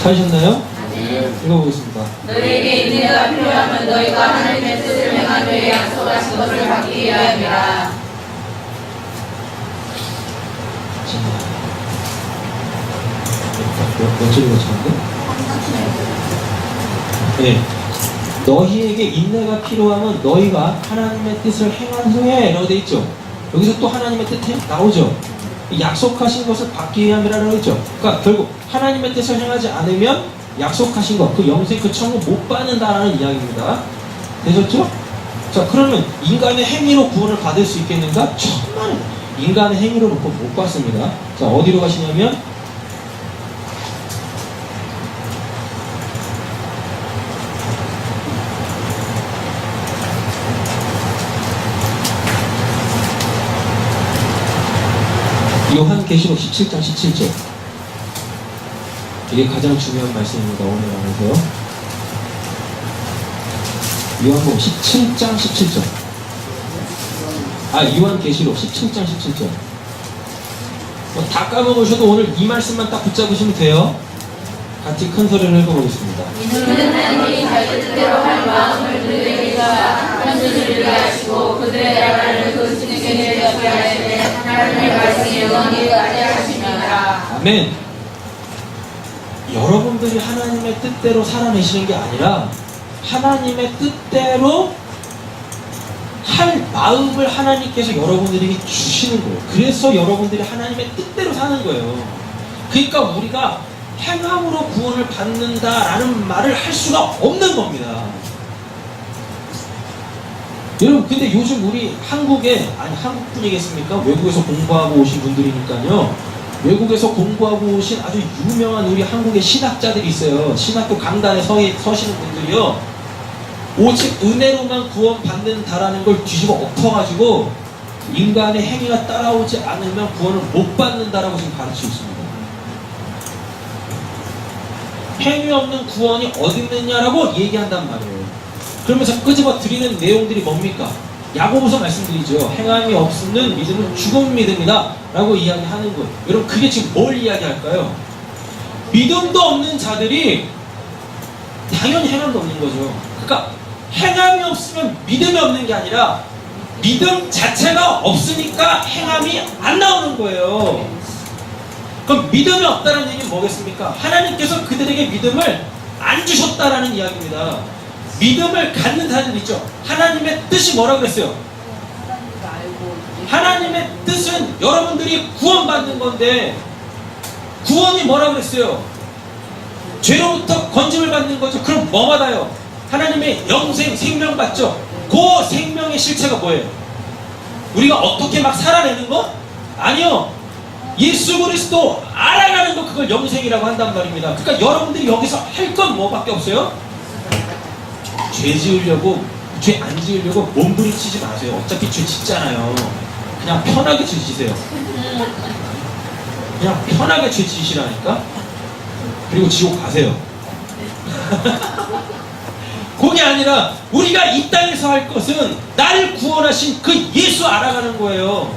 찾으셨나요? 네. 읽어보겠습니다. 너희에게 인내가 필요하면 너희가 하나님의 뜻을 행하되 약속하신 것을 받기 위함이라. 몇 절이 맞췄는데? 네. 너희에게 인내가 필요하면 너희가 하나님의 뜻을 행한 후에 라고 되어 있죠. 여기서 또 하나님의 뜻이 나오죠. 약속하신 것을 받기 위함이라고 했죠. 그러니까 결국 하나님의 뜻을 행하지 않으면 약속하신 것, 그 영생, 그 천국 못 받는다라는 이야기입니다. 되셨죠? 자, 그러면 인간의 행위로 구원을 받을 수 있겠는가? 정말 인간의 행위로 놓고 못 받습니다. 자, 어디로 가시냐면 요한계시록 17장 17절. 이게 가장 중요한 말씀입니다. 오늘 안에서요. 요한복음 17장 17절. 요한계시록 17장 17절. 다 까먹으셔도 오늘 이 말씀만 딱 붙잡으시면 돼요. 같이 큰 소리를 읽어보겠습니다. 이는 하나님이 자기 뜻대로 할 마음을 그들에게가 편지를 이르게 하시고 그들의 나라를 그 주님께 내려게 하시되 하나님의 말씀이 영원히 가게 하시니라. 아멘. 여러분들이 하나님의 뜻대로 살아내시는 게 아니라 하나님의 뜻대로 할 마음을 하나님께서 여러분들에게 주시는 거예요. 그래서 여러분들이 하나님의 뜻대로 사는 거예요. 그러니까 우리가 행함으로 구원을 받는다라는 말을 할 수가 없는 겁니다. 여러분, 근데 요즘 우리 한국에, 아니 한국분이겠습니까? 외국에서 공부하고 오신 분들이니까요. 외국에서 공부하고 오신 아주 유명한 우리 한국의 신학자들이 있어요. 신학교 강단에 서시는 분들이요. 오직 은혜로만 구원받는다라는 걸 뒤집어 엎어가지고 인간의 행위가 따라오지 않으면 구원을 못 받는다라고 지금 가르치고 있습니다. 행위 없는 구원이 어디 있느냐라고 얘기한단 말이에요. 그러면서 끄집어 드리는 내용들이 뭡니까? 야고보서 말씀드리죠. 행함이 없는 믿음은 죽은 믿음이다 라고 이야기하는 거예요. 여러분, 그게 지금 뭘 이야기할까요? 믿음도 없는 자들이 당연히 행함도 없는 거죠. 그러니까 행함이 없으면 믿음이 없는 게 아니라 믿음 자체가 없으니까 행함이 안 나오는 거예요. 그럼 믿음이 없다는 얘기는 뭐겠습니까? 하나님께서 그들에게 믿음을 안 주셨다라는 이야기입니다. 믿음을 갖는 사람들 있죠. 하나님의 뜻이 뭐라고 그랬어요? 하나님의 뜻은 여러분들이 구원받는 건데, 구원이 뭐라고 그랬어요? 죄로부터 건짐을 받는 거죠. 그럼 뭐 받아요? 하나님의 영생, 생명 받죠. 그 생명의 실체가 뭐예요? 우리가 어떻게 막 살아내는 거? 아니요. 예수 그리스도 알아가는 거, 그걸 영생이라고 한단 말입니다. 그러니까 여러분들이 여기서 할 건 뭐밖에 없어요? 죄 지으려고, 죄 안 지으려고 몸부림치지 마세요. 어차피 죄 짓잖아요. 그냥 편하게 죄 지세요. 그냥 편하게 죄 지으시라니까. 그리고 지옥 가세요. 그게 아니라 우리가 이 땅에서 할 것은 나를 구원하신 그 예수 알아가는 거예요.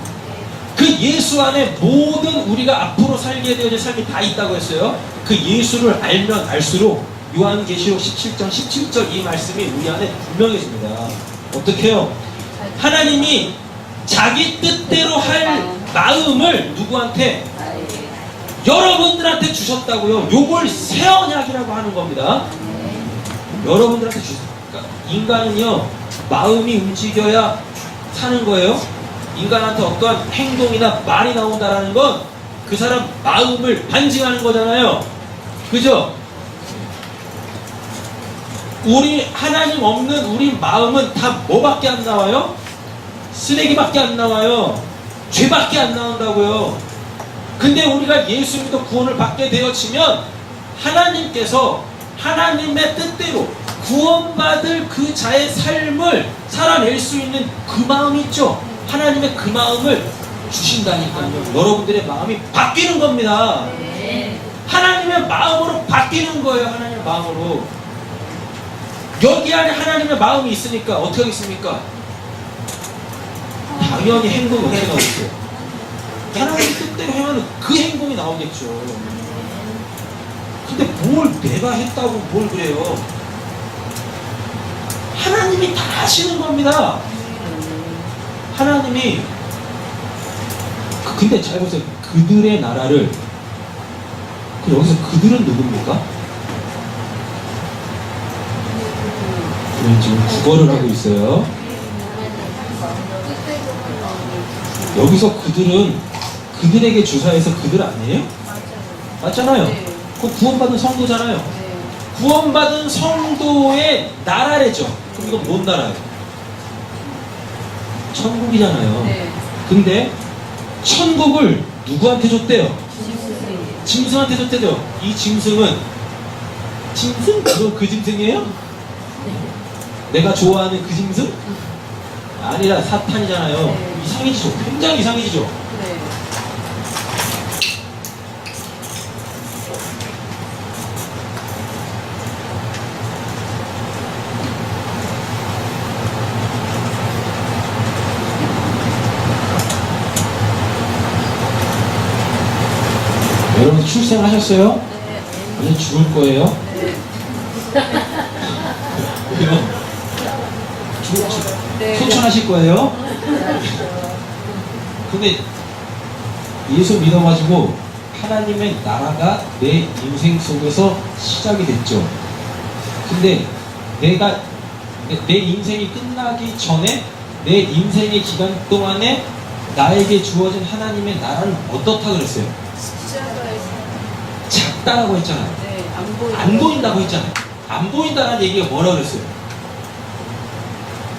그 예수 안에 모든 우리가 앞으로 살게 되어질 삶이 다 있다고 했어요. 그 예수를 알면 알수록 요한계시록 17장 17절 이 말씀이 우리 안에 분명해집니다. 어떻게 해요? 하나님이 자기 뜻대로 할 마음을 누구한테? 여러분들한테 주셨다고요. 요걸 새 언약이라고 하는 겁니다. 여러분들한테 주셨어요. 그러니까 인간은요, 마음이 움직여야 사는 거예요. 인간한테 어떠한 행동이나 말이 나온다라는 건 그 사람 마음을 반증하는 거잖아요. 그죠? 우리 하나님 없는 우리 마음은 다 뭐밖에 안 나와요? 쓰레기밖에 안 나와요. 죄밖에 안 나온다고요. 근데 우리가 예수 믿어 구원을 받게 되어지면 하나님께서 하나님의 뜻대로 구원받을 그 자의 삶을 살아낼 수 있는 그 마음이 있죠. 하나님의 그 마음을 주신다니까요. 여러분들의 마음이 바뀌는 겁니다. 하나님의 마음으로 바뀌는 거예요. 하나님의 마음으로. 여기 안에 하나님의 마음이 있으니까 어떻게 하겠습니까? 당연히 행동이 어떻게 나오겠어요? 하나님의 뜻대로 행하는 그 행동이 나오겠죠. 근데 뭘 내가 했다고 뭘 그래요? 하나님이 다 하시는 겁니다. 하나님이 근데 잘 보세요. 그들의 나라를, 여기서 그들은 누굽니까? 우리는 지금 국어를 하고 있어요. 여기서 그들은 그들에게 주사해서 그들 아니에요? 맞잖아요. 그 구원받은 성도잖아요. 구원받은 성도의 나라래죠. 그럼 이건 뭔 나라예요? 천국이잖아요. 근데 천국을 누구한테 줬대요? 짐승한테 줬대요. 이 짐승은 짐승? 그 짐승이에요? 내가 좋아하는 그 짐승? 아니라 사탄이잖아요. 이상해지죠. 굉장히 이상해지죠. 여러분 출생하셨어요? 네. 아니 죽을 거예요? 네. 왜요? 네. 소천하실 거예요? 근데 예수 믿어가지고 하나님의 나라가 내 인생 속에서 시작이 됐죠. 근데 내 인생이 끝나기 전에 내 인생의 기간 동안에 나에게 주어진 하나님의 나라는 어떻다 그랬어요? 십자가에서. 작다라고 했잖아요. 네. 안 보여. 안 보인다고 했잖아요. 안 보인다는 얘기가 뭐라 그랬어요?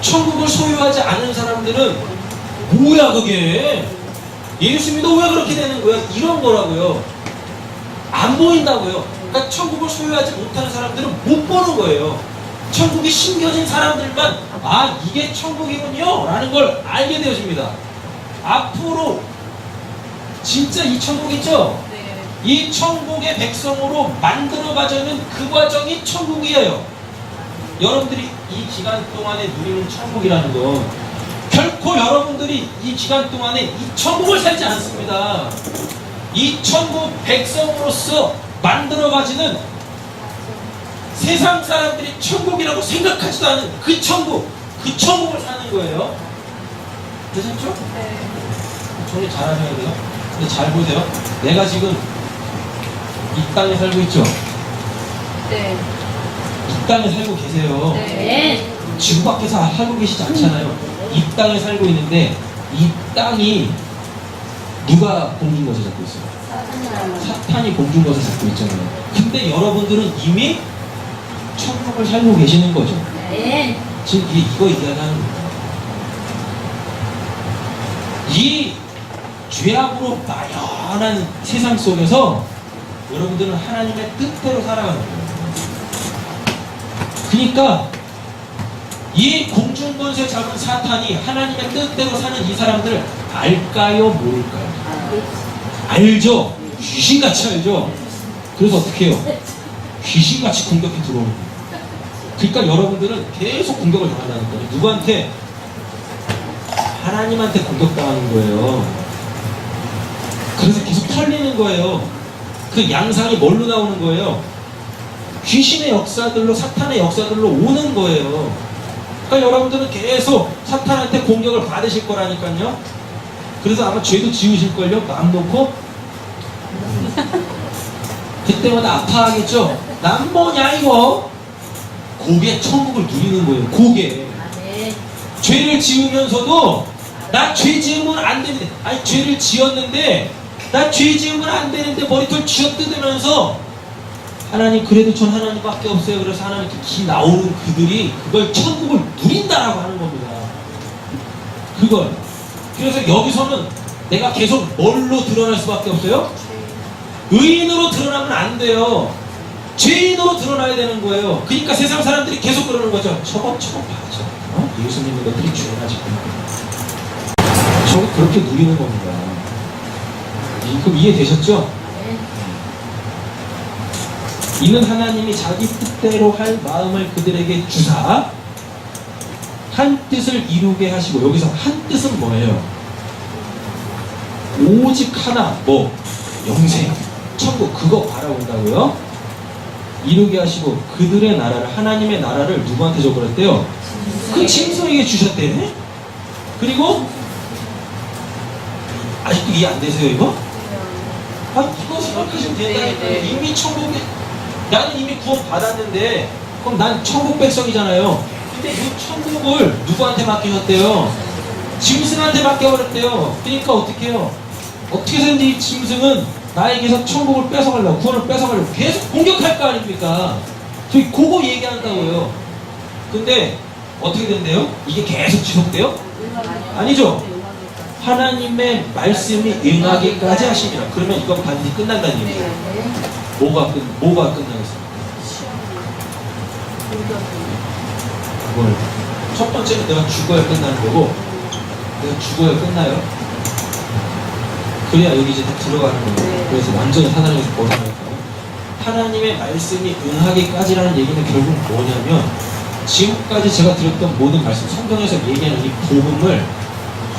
천국을 소유하지 않은 사람들은 뭐야 그게? 예수 믿어 왜 그렇게 되는 거야? 이런 거라고요. 안 보인다고요. 그러니까 천국을 소유하지 못하는 사람들은 못 보는 거예요. 천국이 심겨진 사람들만 아 이게 천국이군요 라는 걸 알게 되어집니다. 앞으로 진짜 이 천국 있죠? 네. 이 천국의 백성으로 만들어가자는 그 과정이 천국이에요. 여러분들이 이 기간 동안에 누리는 천국이라는 건 결코 여러분들이 이 기간 동안에 이 천국을 살지 않습니다. 이 천국 백성으로서 만들어가지는 세상 사람들이 천국이라고 생각하지도 않은 그 천국을 사는 거예요. 되셨죠? 네. 정리 잘 하셔야 돼요. 근데 잘 보세요. 내가 지금 이 땅에 살고 있죠? 네. 이 땅에 살고 계세요. 네. 지구 밖에서 살고 계시지 않잖아요. 이 땅에 살고 있는데 이 땅이 누가 공준 것을 잡고 있어요? 사탄이 공준 것을 잡고 있잖아요. 근데 여러분들은 이미 천국을 살고 계시는 거죠. 네. 지금 이거 얘기하는 거예요. 이 죄악으로 나연한 세상 속에서 여러분들은 하나님의 뜻대로 살아가는 거예요. 그러니까 이 공중권세 잡은 사탄이 하나님의 뜻대로 사는 이 사람들을 알까요? 모를까요? 알죠? 귀신같이 알죠? 그래서 어떻게 해요? 귀신같이 공격해 들어오는 거예요. 그러니까 여러분들은 계속 공격을 당한다는 거예요. 누구한테? 하나님한테 공격당하는 거예요. 그래서 계속 털리는 거예요. 그 양상이 뭘로 나오는 거예요? 귀신의 역사들로, 사탄의 역사들로 오는 거예요. 그러니까 여러분들은 계속 사탄한테 공격을 받으실 거라니까요. 그래서 아마 죄도 지으실걸요. 마음 놓고 그때마다 아파하겠죠. 난 뭐냐 이거. 고개 천국을 누리는 거예요. 고개. 죄를 지으면서도 나 죄 지으면 안 되는데, 아니 죄를 지었는데 나 죄 지으면 안 되는데 머리털 쥐어뜯으면서 하나님 그래도 전 하나님밖에 없어요. 그래서 하나님께 기 나오는 그들이 그걸 천국을 누린다라고 하는 겁니다. 그걸. 그래서 여기서는 내가 계속 뭘로 드러날 수밖에 없어요? 의인으로 드러나면 안 돼요. 죄인으로 드러나야 되는 거예요. 그러니까 세상 사람들이 계속 그러는 거죠. 저거 봐죠. 예수 믿는 것들이 죄나지. 저거 그렇게 누리는 겁니다. 그럼 이해되셨죠? 이는 하나님이 자기 뜻대로 할 마음을 그들에게 주사 한 뜻을 이루게 하시고, 여기서 한 뜻은 뭐예요? 오직 하나, 뭐 영생, 천국, 그거 바라본다고요? 이루게 하시고 그들의 나라를, 하나님의 나라를 누구한테 줘버렸대요? 그 짐승에게 주셨대. 그리고 아직도 이해 안 되세요 이거? 이거 생각하시면 된다니까요. 네. 이미 천국에, 나는 이미 구원 받았는데 그럼 난 천국 백성이잖아요. 근데 이 천국을 누구한테 맡기셨대요? 짐승한테 맡겨버렸대요. 그러니까 어떻게 해요? 어떻게 해서든지 이 짐승은 나에게서 천국을 뺏어가려고, 구원을 뺏어가려고 계속 공격할 거 아닙니까? 저희 그거 얘기한다고요. 근데 어떻게 된대요? 이게 계속 지속돼요? 아니죠? 하나님의 말씀이 응하기까지 하시니라. 그러면 이건 반드시 끝난다는 얘기예요. 뭐가 끝나겠습니까? 그걸 첫 번째는 내가 죽어야 끝나는 거고, 내가 죽어야 끝나요. 그래야 여기 이제 다 들어가는 거예요. 그래서 완전히 하나님에서 벗어날까요? 하나님의 말씀이 응하기까지라는 얘기는 결국 뭐냐면, 지금까지 제가 드렸던 모든 말씀, 성경에서 얘기하는 이 복음을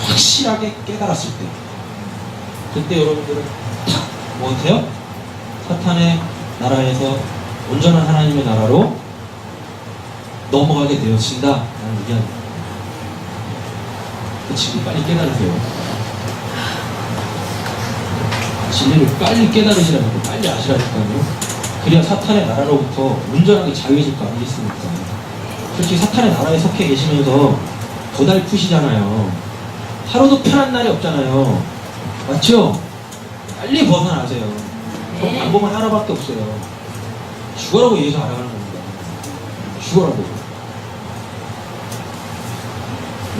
확실하게 깨달았을 때, 그때 여러분들은 탁, 뭐 어때요? 사탄의 나라에서 온전한 하나님의 나라로 넘어가게 되어진다 라는 의미입니다. 그 진리 빨리 깨달으세요. 진리를 빨리 깨달으시라니까, 빨리 아시라니까요. 그래야 사탄의 나라로부터 온전하게 자유해질 거 아니겠습니까? 솔직히 사탄의 나라에 속해 계시면서 고달프시잖아요. 하루도 편한 날이 없잖아요. 맞죠? 빨리 벗어나세요. 방법은 하나밖에 없어요. 죽어라고 예수 알아가는 겁니다. 죽어라고.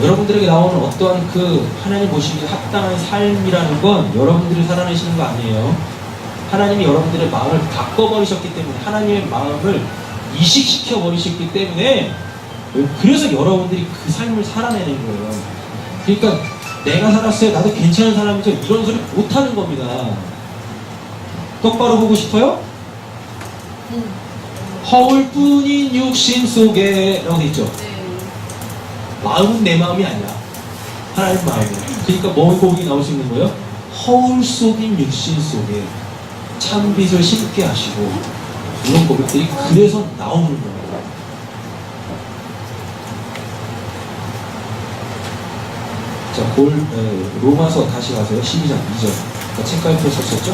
여러분들에게 나오는 어떠한 그 하나님 보시기에 합당한 삶이라는 건 여러분들이 살아내시는 거 아니에요. 하나님이 여러분들의 마음을 바꿔버리셨기 때문에, 하나님의 마음을 이식시켜 버리셨기 때문에, 그래서 여러분들이 그 삶을 살아내는 거예요. 그러니까 내가 살았어요, 나도 괜찮은 사람이죠, 이런 소리 못하는 겁니다. 똑바로 보고 싶어요? 허울뿐인 육신 속에 라고 되어 있죠. 마음은 내 마음이 아니야, 하나님 마음이야. 그러니까 뭐 고백이 나올 수 있는 거예요? 허울 속인 육신 속에 참빛을 심게 하시고, 이런 고백들이 그래서 나오는 거예요. 자, 로마서 다시 가세요. 12장 2절. 책가에 펼쳤었죠?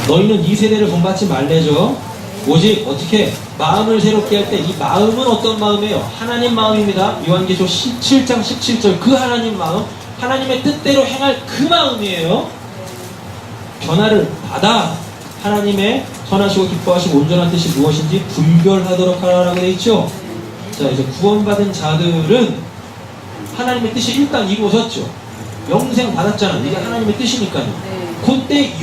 너희는 이 세대를 본받지 말래죠. 오직 어떻게 마음을 새롭게 할 때, 이 마음은 어떤 마음이에요? 하나님 마음입니다. 요한계시록 17장 17절 그 하나님 마음, 하나님의 뜻대로 행할 그 마음이에요. 변화를 받아 하나님의 선하시고 기뻐하시고 온전한 뜻이 무엇인지 분별하도록 하라고 되어 있죠. 자, 이제 구원받은 자들은 하나님의 뜻이 일단 이루어졌죠. 영생 받았잖아요. 이게 하나님의 뜻이니까요. 그때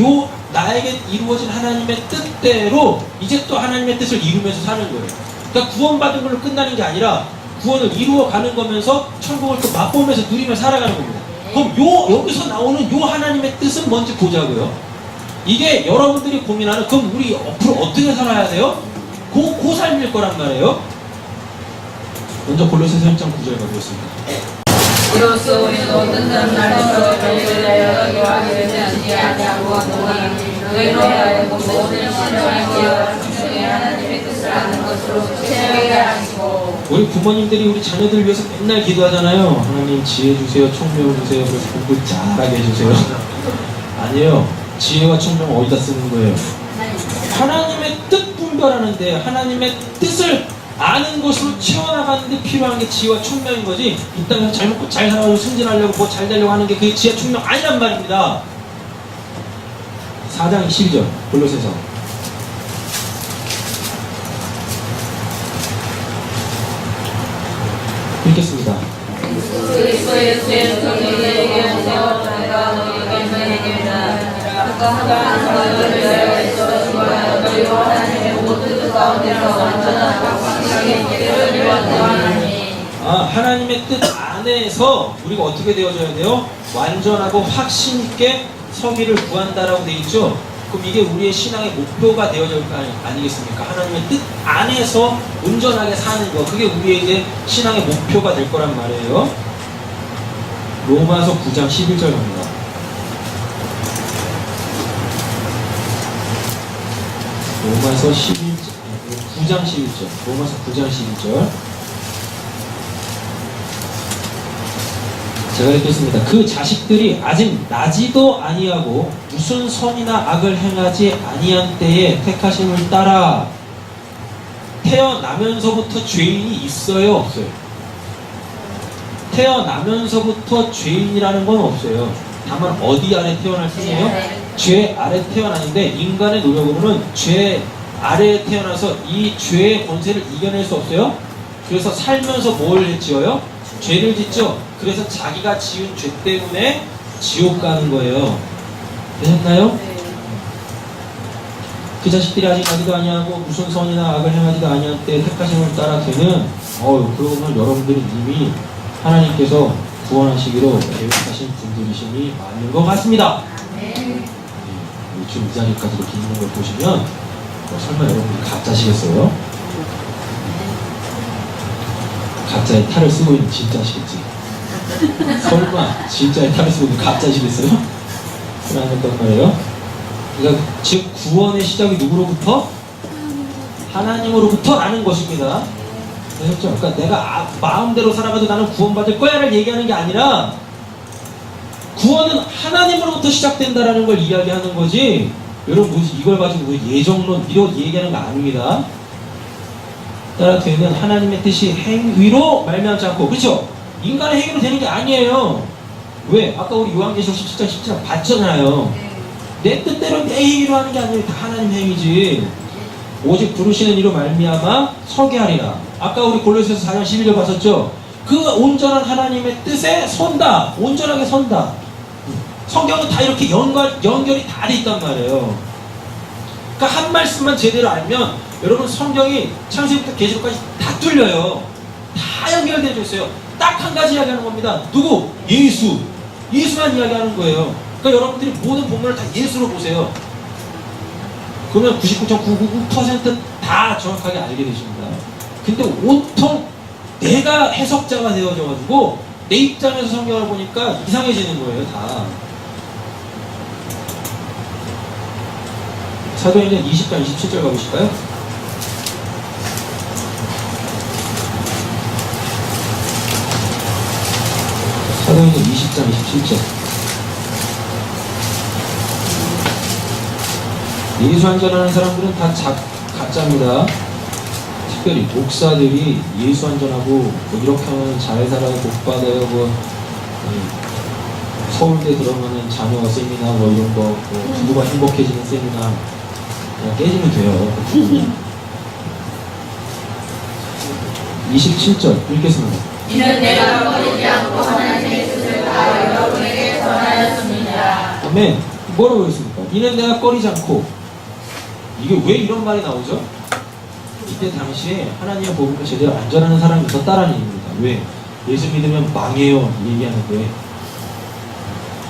나에게 이루어진 하나님의 뜻대로 이제 또 하나님의 뜻을 이루면서 사는 거예요. 그러니까 구원받은 걸로 끝나는 게 아니라 구원을 이루어가는 거면서 천국을 또 맛보면서 누리며 살아가는 겁니다. 그럼 여기서 나오는 요 하나님의 뜻은 뭔지 보자고요. 이게 여러분들이 고민하는, 그럼 우리 앞으로 어떻게 살아야 돼요? 그 삶일 거란 말이에요. 먼저 골로새서 1장 9절 가보겠습니다. 이로써 우리는 어떤 날에서 너희를 대하여 요하게 되지 아니하고 너희로 하여금 모든 신령하게 충성히 하나님의 뜻을 아는 것으로 채우게 하시고. 우리 부모님들이 우리 자녀들 위해서 맨날 기도하잖아요. 하나님 지혜 주세요, 총명 주세요, 그래서 공부 잘하게 해주세요. 아니에요. 지혜와 총명 어디다 쓰는 거예요? 하나님의 뜻 분별하는데, 하나님의 뜻을 아는 것으로 채워나가는데 필요한 게 지혜와 총명인 거지, 이 땅에서 잘 먹고 잘 살아가고 승진하려고 뭐 잘 되려고 하는 게 그게 지혜와 총명 아니란 말입니다. 4장 12절 골로새서. 읽겠습니다. 그리스도 예수의 너희에게 오세요. 내가 너희에게 명령입니다. 그가 너희를 위하여 너희로 하나님의 모든 뜻 가운데서 완전하고 확실하게 길을 이루었다니. 하나님의 뜻 안에서 우리가 어떻게 되어져야 돼요? 완전하고 확신 있게 서기를 구한다라고 되어 있죠. 그럼 이게 우리의 신앙의 목표가 되어질 거 아니겠습니까? 하나님의 뜻 안에서 온전하게 사는 거, 그게 우리의 이제 신앙의 목표가 될 거란 말이에요. 로마서 9장 11절 갑니다. 로마서 9장 11절. 로마서 9장 11절. 제가 읽겠습니다. 그 자식들이 아직 나지도 아니하고 무슨 선이나 악을 행하지 아니한 때에 택하심을 따라 태어나면서부터 죄인이 있어요, 없어요? 태어나면서부터 죄인이라는 건 없어요. 다만 어디 아래 태어날 뿐이에요? 죄 아래 태어나는데, 인간의 노력으로는 죄 아래에 태어나서 이 죄의 권세를 이겨낼 수 없어요. 그래서 살면서 뭘 지어요? 죄를 짓죠. 그래서 자기가 지은 죄 때문에 지옥 가는 거예요. 되셨나요? 그 자식들이 아직 나지도 아니하고 무슨 선이나 악을 행하지도 아니한 때 택하심을 따라 되는, 그러면 여러분들은 이미 하나님께서 구원하시기로 계획하신 분들이심이 맞는 것 같습니다. 지금 이 자리까지 이렇게 있는 걸 보시면 설마 여러분들이 가짜시겠어요? 가짜의 탈을 쓰고 있는 진짜시겠지? 설마 진짜의 탈을 쓰고 있는 가짜시겠어요? 하나님이었단 말이에요. 그러니까 즉 구원의 시작이 누구로부터? 하나님으로부터라는 것입니다. 그렇죠? 그러니까 내가 마음대로 살아가도 나는 구원받을 거야를 얘기하는 게 아니라 구원은 하나님으로부터 시작된다라는 걸 이야기하는 거지. 여러분 무슨 이걸 가지고 예정론 이런 얘기하는 거 아닙니다. 따라 되는 하나님의 뜻이 행위로 말미암지 않고, 그렇죠? 인간의 행위로 되는 게 아니에요. 왜? 아까 우리 요한계시록 17장 17장 봤잖아요. 내 뜻대로 내 행위로 하는 게 아니에요. 다 하나님 행위지. 오직 부르시는 이로 말미암아 서게 하리라. 아까 우리 골로새서 4장 11절 봤었죠? 그 온전한 하나님의 뜻에 선다. 온전하게 선다. 성경은 다 이렇게 연결이 다 돼 있단 말이에요. 그러니까 한 말씀만 제대로 알면 여러분 성경이 창세기부터 계시록까지 다 뚫려요. 다 연결되어 있어요. 딱 한 가지 이야기하는 겁니다. 누구? 예수. 예수만 이야기하는 거예요. 그러니까 여러분들이 모든 본문을 다 예수로 보세요. 그러면 99.999% 다 정확하게 알게 되십니다. 근데 온통 내가 해석자가 되어져가지고 내 입장에서 성경을 보니까 이상해지는 거예요, 다. 사도행전 20장 27절 가보실까요? 사도행전 20장 27절. 예수 안전하는 사람들은 다 가짜입니다. 특별히 목사들이 예수 안전하고 뭐 이렇게 하면 잘 살아요, 복 받아요, 뭐 서울대 들어가는 자녀 세미나 뭐 이런 거, 뭐 부부가 행복해지는 세미나 그냥 깨지면 돼요. 27절 읽겠습니다. 이는 내가 버리지 않고 하나님의 뜻을 다 여러분에게 전하였습니다. 아멘. 뭐라고 했습니까? 이는 내가 꺼리지 않고. 이게 왜 이런 말이 나오죠? 이때 당시에 하나님의 복음을 제대로 안 전하는 사람이 있었다라는 얘기입니다. 왜? 예수 믿으면 망해요 얘기하는데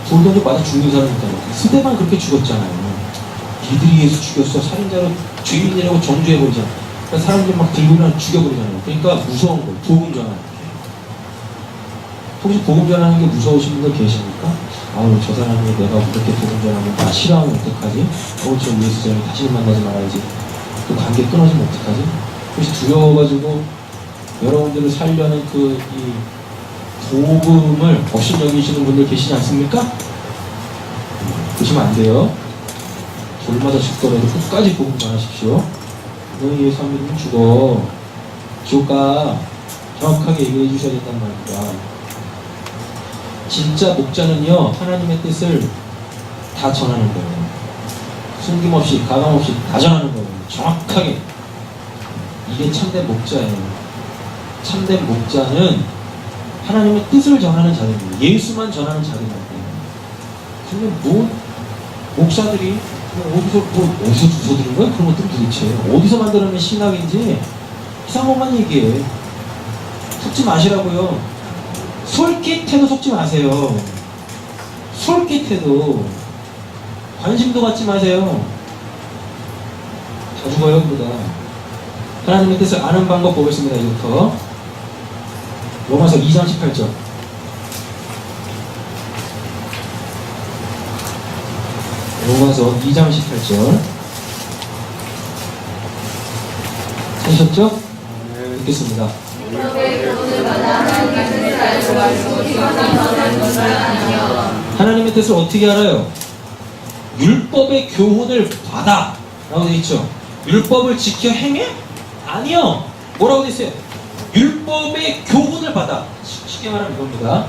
돌던도 맞아 죽는 사람이 있잖아요. 스데반 그렇게 죽었잖아요. 니들이 예수 죽였어. 살인자로 죄인이라고 정죄해버리잖아. 그러니까 사람들 막 들고 일어나 죽여버리잖아요. 그러니까 무서운 거예요. 복음 전하는 게. 혹시 복음 전하는 게 무서우신 분들 계십니까? 아우 저 사람이 내가 어떻게 복음 전하면 나 싫어하면 어떡하지? 저 예수 전에 다시는 만나지 말아야지. 그 관계 끊어지면 어떡하지? 그래서 두려워가지고 여러분들을 살려는 이 복음을 없인 여기시는 분들 계시지 않습니까? 그러시면 안 돼요. 돌마다 죽더라도 끝까지 복음 전하십시오. 너희 예수 안 믿으면 죽어. 지옥 가. 정확하게 얘기해 주셔야 된단 말입니다. 진짜 목자는요, 하나님의 뜻을 다 전하는 거예요. 숨김없이, 가감없이 다 전하는 거예요. 정확하게. 이게 참된 목자예요. 참된 목자는 하나님의 뜻을 전하는 자입니다. 예수만 전하는 자입니다. 근데 뭐, 목사들이 어디서 주워 들은 거야? 그런 것들은 도대체 어디서 만들어낸 신학인지 이상한 것만 얘기해. 속지 마시라고요. 솔깃해도 속지 마세요. 솔깃해도 관심도 갖지 마세요. 다 죽어요, 그보다. 하나님의 뜻을 아는 방법 보겠습니다. 이부터 로마서 2장 18절. 로마서 2장 18절. 찾으셨죠? 읽겠습니다. 하나님의 뜻을 어떻게 알아요? 율법의 교훈을 받아 라고 되어 있죠. 율법을 지켜 행해? 아니요. 뭐라고 되어 있어요? 율법의 교훈을 받아. 쉽게 말하면 이겁니다.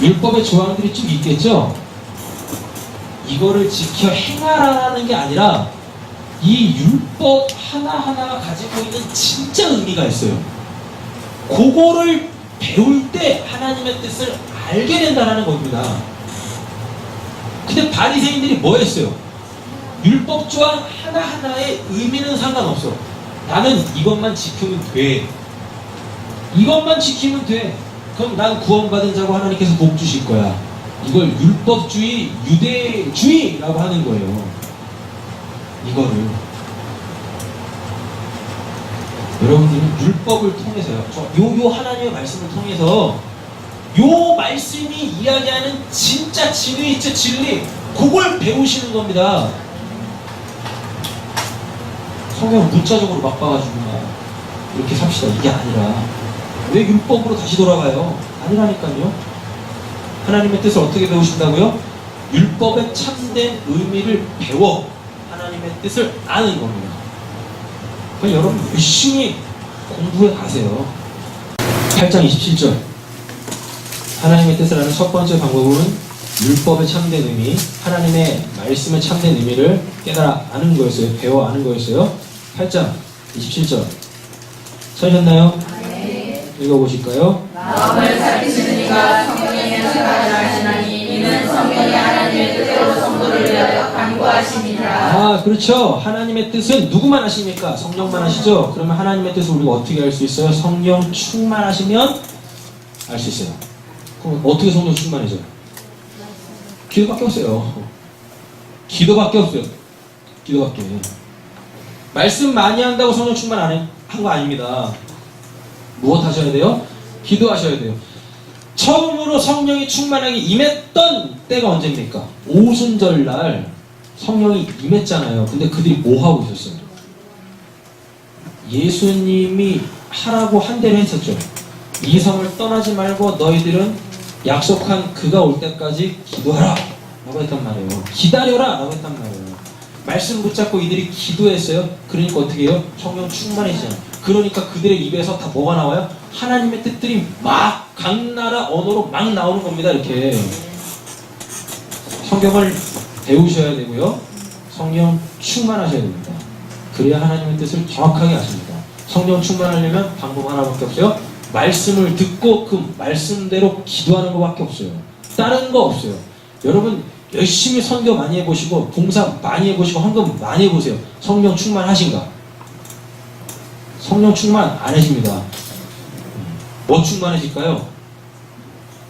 율법의 조항들이 쭉 있겠죠? 이거를 지켜 행하라는 게 아니라 이 율법 하나하나가 가지고 있는 진짜 의미가 있어요. 그거를 배울 때 하나님의 뜻을 알게 된다는 겁니다. 근데 바리새인들이 뭐 했어요? 율법 조항 하나하나의 의미는 상관없어. 나는 이것만 지키면 돼. 이것만 지키면 돼. 그럼 난 구원받은 자고 하나님께서 복 주실 거야. 이걸 율법주의, 유대주의라고 하는 거예요. 이거를. 여러분들은 율법을 통해서요. 요 하나님의 말씀을 통해서 요 말씀이 이야기하는 진짜 진리이자 진리, 그걸 배우시는 겁니다. 성경 문자적으로 막 봐가지고 이렇게 삽시다, 이게 아니라 왜 율법으로 다시 돌아가요? 아니라니까요. 하나님의 뜻을 어떻게 배우신다고요? 율법의 참된 의미를 배워 하나님의 뜻을 아는 겁니다. 그러니까 여러분 열심히 공부해 가세요. 8장 27절, 하나님의 뜻을 아는 첫 번째 방법은 율법의 참된 의미, 하나님의 말씀의 참된 의미를 깨달아 아는 거였어요. 배워 아는 거였어요. 8장 27절 찾으셨나요? 네. 읽어보실까요? 마음을 살피시는 이가 성경의 생각을 하시나니 이는 성경이 하나님의 뜻대로 성도를 위하여 간구하십니다. 아, 그렇죠. 하나님의 뜻은 누구만 하십니까? 성령만 하시죠? 그러면 하나님의 뜻을 우리가 어떻게 알 수 있어요? 성령 충만하시면 알 수 있어요. 그럼 어떻게 성령 충만해져요? 기도밖에 없어요. 기도밖에 없어요. 기도밖에. 말씀 많이 한다고 성령 충만 한 거 아닙니다. 무엇 하셔야 돼요? 기도하셔야 돼요. 처음으로 성령이 충만하게 임했던 때가 언제입니까? 오순절날 성령이 임했잖아요. 근데 그들이 뭐 하고 있었어요? 예수님이 하라고 한 대로 했었죠. 이 성을 떠나지 말고 너희들은 약속한 그가 올 때까지 기도하라 라고 했단 말이에요. 기다려라 라고 했단 말이에요. 말씀 붙잡고 이들이 기도했어요. 그러니까 어떻게 해요? 성령 충만해지잖아요. 그러니까 그들의 입에서 다 뭐가 나와요? 하나님의 뜻들이 막 각 나라 언어로 막 나오는 겁니다. 이렇게 성경을 배우셔야 되고요. 성령 충만하셔야 됩니다. 그래야 하나님의 뜻을 정확하게 아십니다. 성령 충만하려면 방법 하나밖에 없어요. 말씀을 듣고 그 말씀대로 기도하는 것밖에 없어요. 다른 거 없어요. 여러분 열심히 선교 많이 해보시고 봉사 많이 해보시고 헌금 많이 해보세요. 성령 충만하신가? 성령 충만 안 해집니다. 뭐 충만해질까요?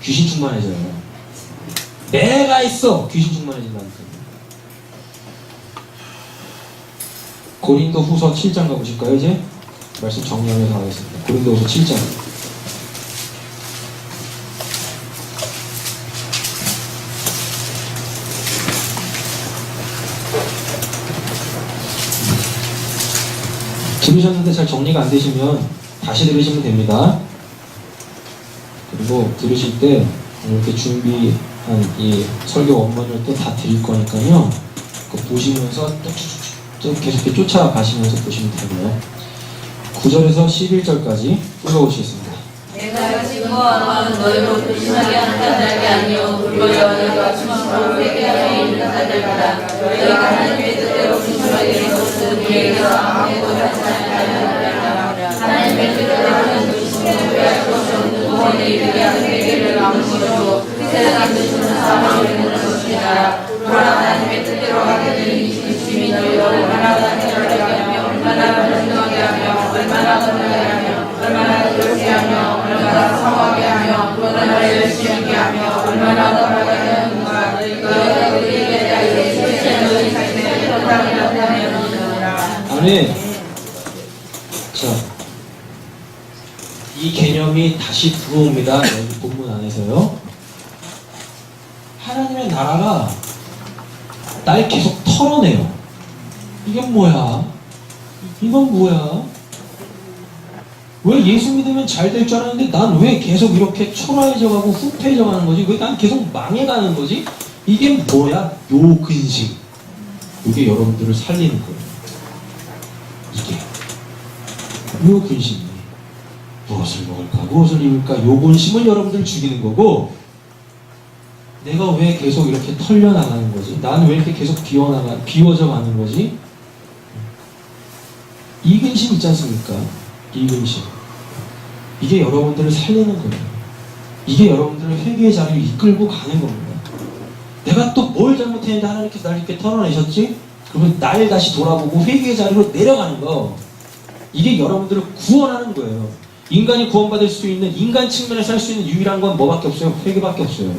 귀신 충만해져요. 내가 있어 귀신 충만해진다니까요. 고린도 후서 7장 가보실까요? 이제 말씀 정리하면서 하겠습니다. 고린도 후서 7장. 들으셨는데 잘 정리가 안 되시면 다시 들으시면 됩니다. 그리고 들으실 때 이렇게 준비한 이 설교 원문을 또 다 드릴 거니까요. 그거 보시면서 또 계속 이렇게 쫓아가시면서 보시면 되고요. 9절에서 11절까지 읽어보시겠습니다. 내가 증거하는 너희로 조심하게 하는 자들이 아니요 불러여 너희가 주심으로 회개하여 있는 자들보다 너희가 하나님의 뜻대로 조심하게 된 것은 우리에게서 아무것도 하지 않으려 하나님의 뜻대로는 조심히 회개할 것이 없는 구원에 이르게 하는 회개를 아무것도 세상에 주시는 사람을 이루는 것이다. 그러나 하나님의 뜻대로 하게 되는 이 주심이 너희를 얼마나 단결하게 하며 얼마나 분명하게 하며 얼마나 건강하게 하며 얼마나 그렇게하며 얼마나 성하게 하며 얼마나 열심히 하며 얼마나 더하게 하는가. 너희가 그들에게 대하여 실제 너희 자신의 편당을 나타내느니라. 아멘. 자, 이 개념이 다시 들어옵니다. 여기 본문 안에서요. 하나님의 나라가 날 계속 털어내요. 이게 뭐야? 이건 뭐야? 왜 예수 믿으면 잘 될 줄 알았는데 난 왜 계속 이렇게 초라해져 가고 후퇴해져 가는 거지? 왜 난 계속 망해가는 거지? 이게 뭐야? 요 근심. 이게 여러분들을 살리는 거예요. 이게 요 근심이 무엇을 먹을까? 무엇을 입을까? 요 근심을 여러분들 죽이는 거고, 내가 왜 계속 이렇게 털려나가는 거지? 나는 왜 이렇게 계속 비워져 가는 거지? 이 근심 있지 않습니까? 이 근심. 이게 여러분들을 살리는 거예요. 이게 여러분들을 회개의 자리를 이끌고 가는 겁니다. 내가 또 뭘 잘못했는데 하나님께서 날 이렇게 털어내셨지? 그러면 날 다시 돌아보고 회개의 자리로 내려가는 거. 이게 여러분들을 구원하는 거예요. 인간이 구원받을 수 있는, 인간 측면에서 할 수 있는 유일한 건 뭐밖에 없어요? 회개밖에 없어요.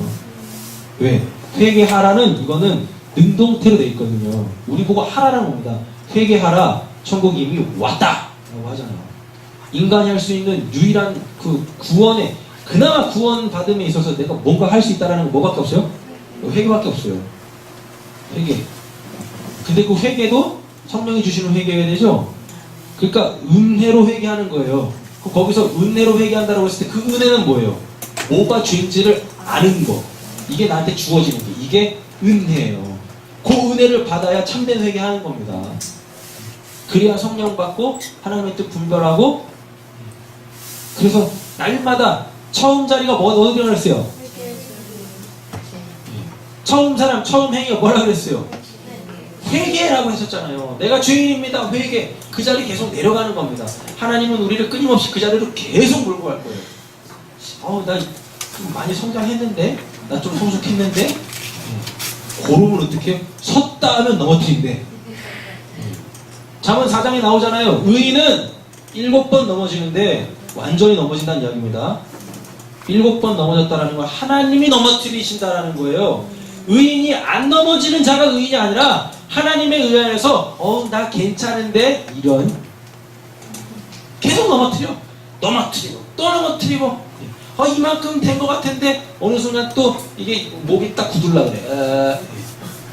왜? 회개하라는 이거는 능동태로 돼 있거든요. 우리 보고 하라는 겁니다. 회개하라. 천국이 이미 왔다 라고 하잖아요. 인간이 할 수 있는 유일한 그 구원의 그나마 구원받음에 있어서 내가 뭔가 할 수 있다는 건 뭐밖에 없어요? 회개밖에 없어요. 회개. 근데 그 회개도 성령이 주시는 회개가 되죠? 그러니까 은혜로 회개하는 거예요. 거기서 은혜로 회개한다고 했을 때 그 은혜는 뭐예요? 뭐가 죄인지를 아는 거. 이게 나한테 주어지는 게. 이게 은혜예요. 그 은혜를 받아야 참된 회개하는 겁니다. 그래야 성령 받고 하나님의 뜻 분별하고. 그래서 날마다 처음 자리가 어디라 그랬어요? 처음 사람, 처음 행위가 뭐라 그랬어요? 회개라고 했었잖아요. 내가 죄인입니다. 회개. 그 자리 계속 내려가는 겁니다. 하나님은 우리를 끊임없이 그 자리로 계속 몰고 갈 거예요. 나 좀 많이 성장했는데? 나 좀 성숙했는데? 고름을 어떻게 섰다 하면 넘어뜨린대. 잠언 4장에 나오잖아요. 의인은 7번 넘어지는데 완전히 넘어진다는 이야기입니다. 7번 넘어졌다는 건 하나님이 넘어뜨리신다라는 거예요. 의인이 안 넘어지는 자가 의인이 아니라 하나님에 의해서 나 괜찮은데 이런 계속 넘어뜨리고 또 넘어뜨리고 이만큼 된 것 같은데 어느 순간 또 이게 목이 딱 굳을라 그래.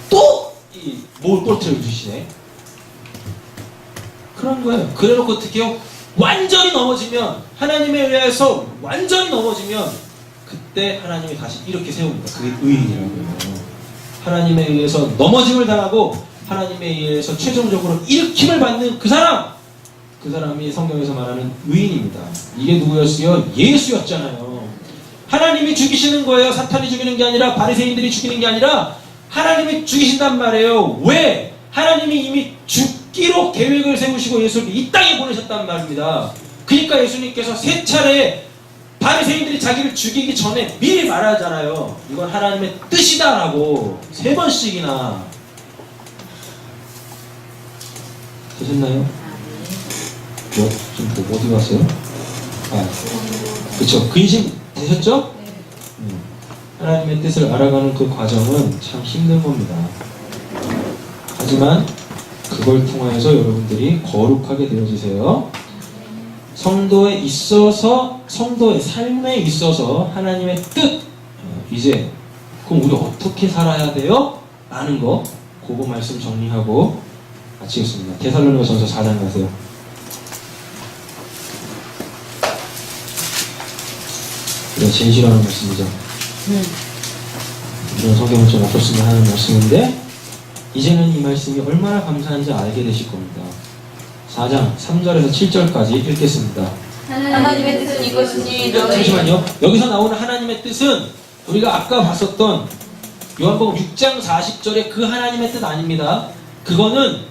또 이 목을 꼴트려 주시네. 그런 거예요. 그래놓고 어떻게 해요? 완전히 넘어지면, 하나님에 의해서 완전히 넘어지면 그때 하나님이 다시 이렇게 세웁니다. 그게 의인이라고요. 하나님에 의해서 넘어짐을 당하고 하나님에 의해서 최종적으로 일으킴을 받는 그 사람이 성경에서 말하는 의인입니다. 이게 누구였어요? 예수였잖아요. 하나님이 죽이시는 거예요. 사탄이 죽이는 게 아니라, 바리새인들이 죽이는 게 아니라 하나님이 죽이신단 말이에요. 왜? 하나님이 이미 죽기로 계획을 세우시고 예수를 이 땅에 보내셨단 말입니다. 그러니까 예수님께서 3차례 바리새인들이 자기를 죽이기 전에 미리 말하잖아요. 이건 하나님의 뜻이다라고 3번씩이나. 되셨나요? 좀 어디 갔어요? 그쵸. 근심 되셨죠? 하나님의 뜻을 알아가는 그 과정은 참 힘든 겁니다. 하지만 그걸 통하여서 여러분들이 거룩하게 되어지세요. 성도에 있어서, 성도의 삶에 있어서 하나님의 뜻, 이제 그럼 우리 어떻게 살아야 돼요? 라는 거, 그거 말씀 정리하고 마치겠습니다. 데살로니가전서 4장 가세요. 이거 제일 싫어하는 말씀이죠. 이런 성경을 좀 없었으면 하는 말씀인데, 이제는 이 말씀이 얼마나 감사한지 알게 되실 겁니다. 4장 3절에서 7절까지 읽겠습니다. 하나님의 뜻은 이것이니 잠시만요. 여기서 나오는 하나님의 뜻은 우리가 아까 봤었던 요한복음 6장 40절의 그 하나님의 뜻 아닙니다. 그거는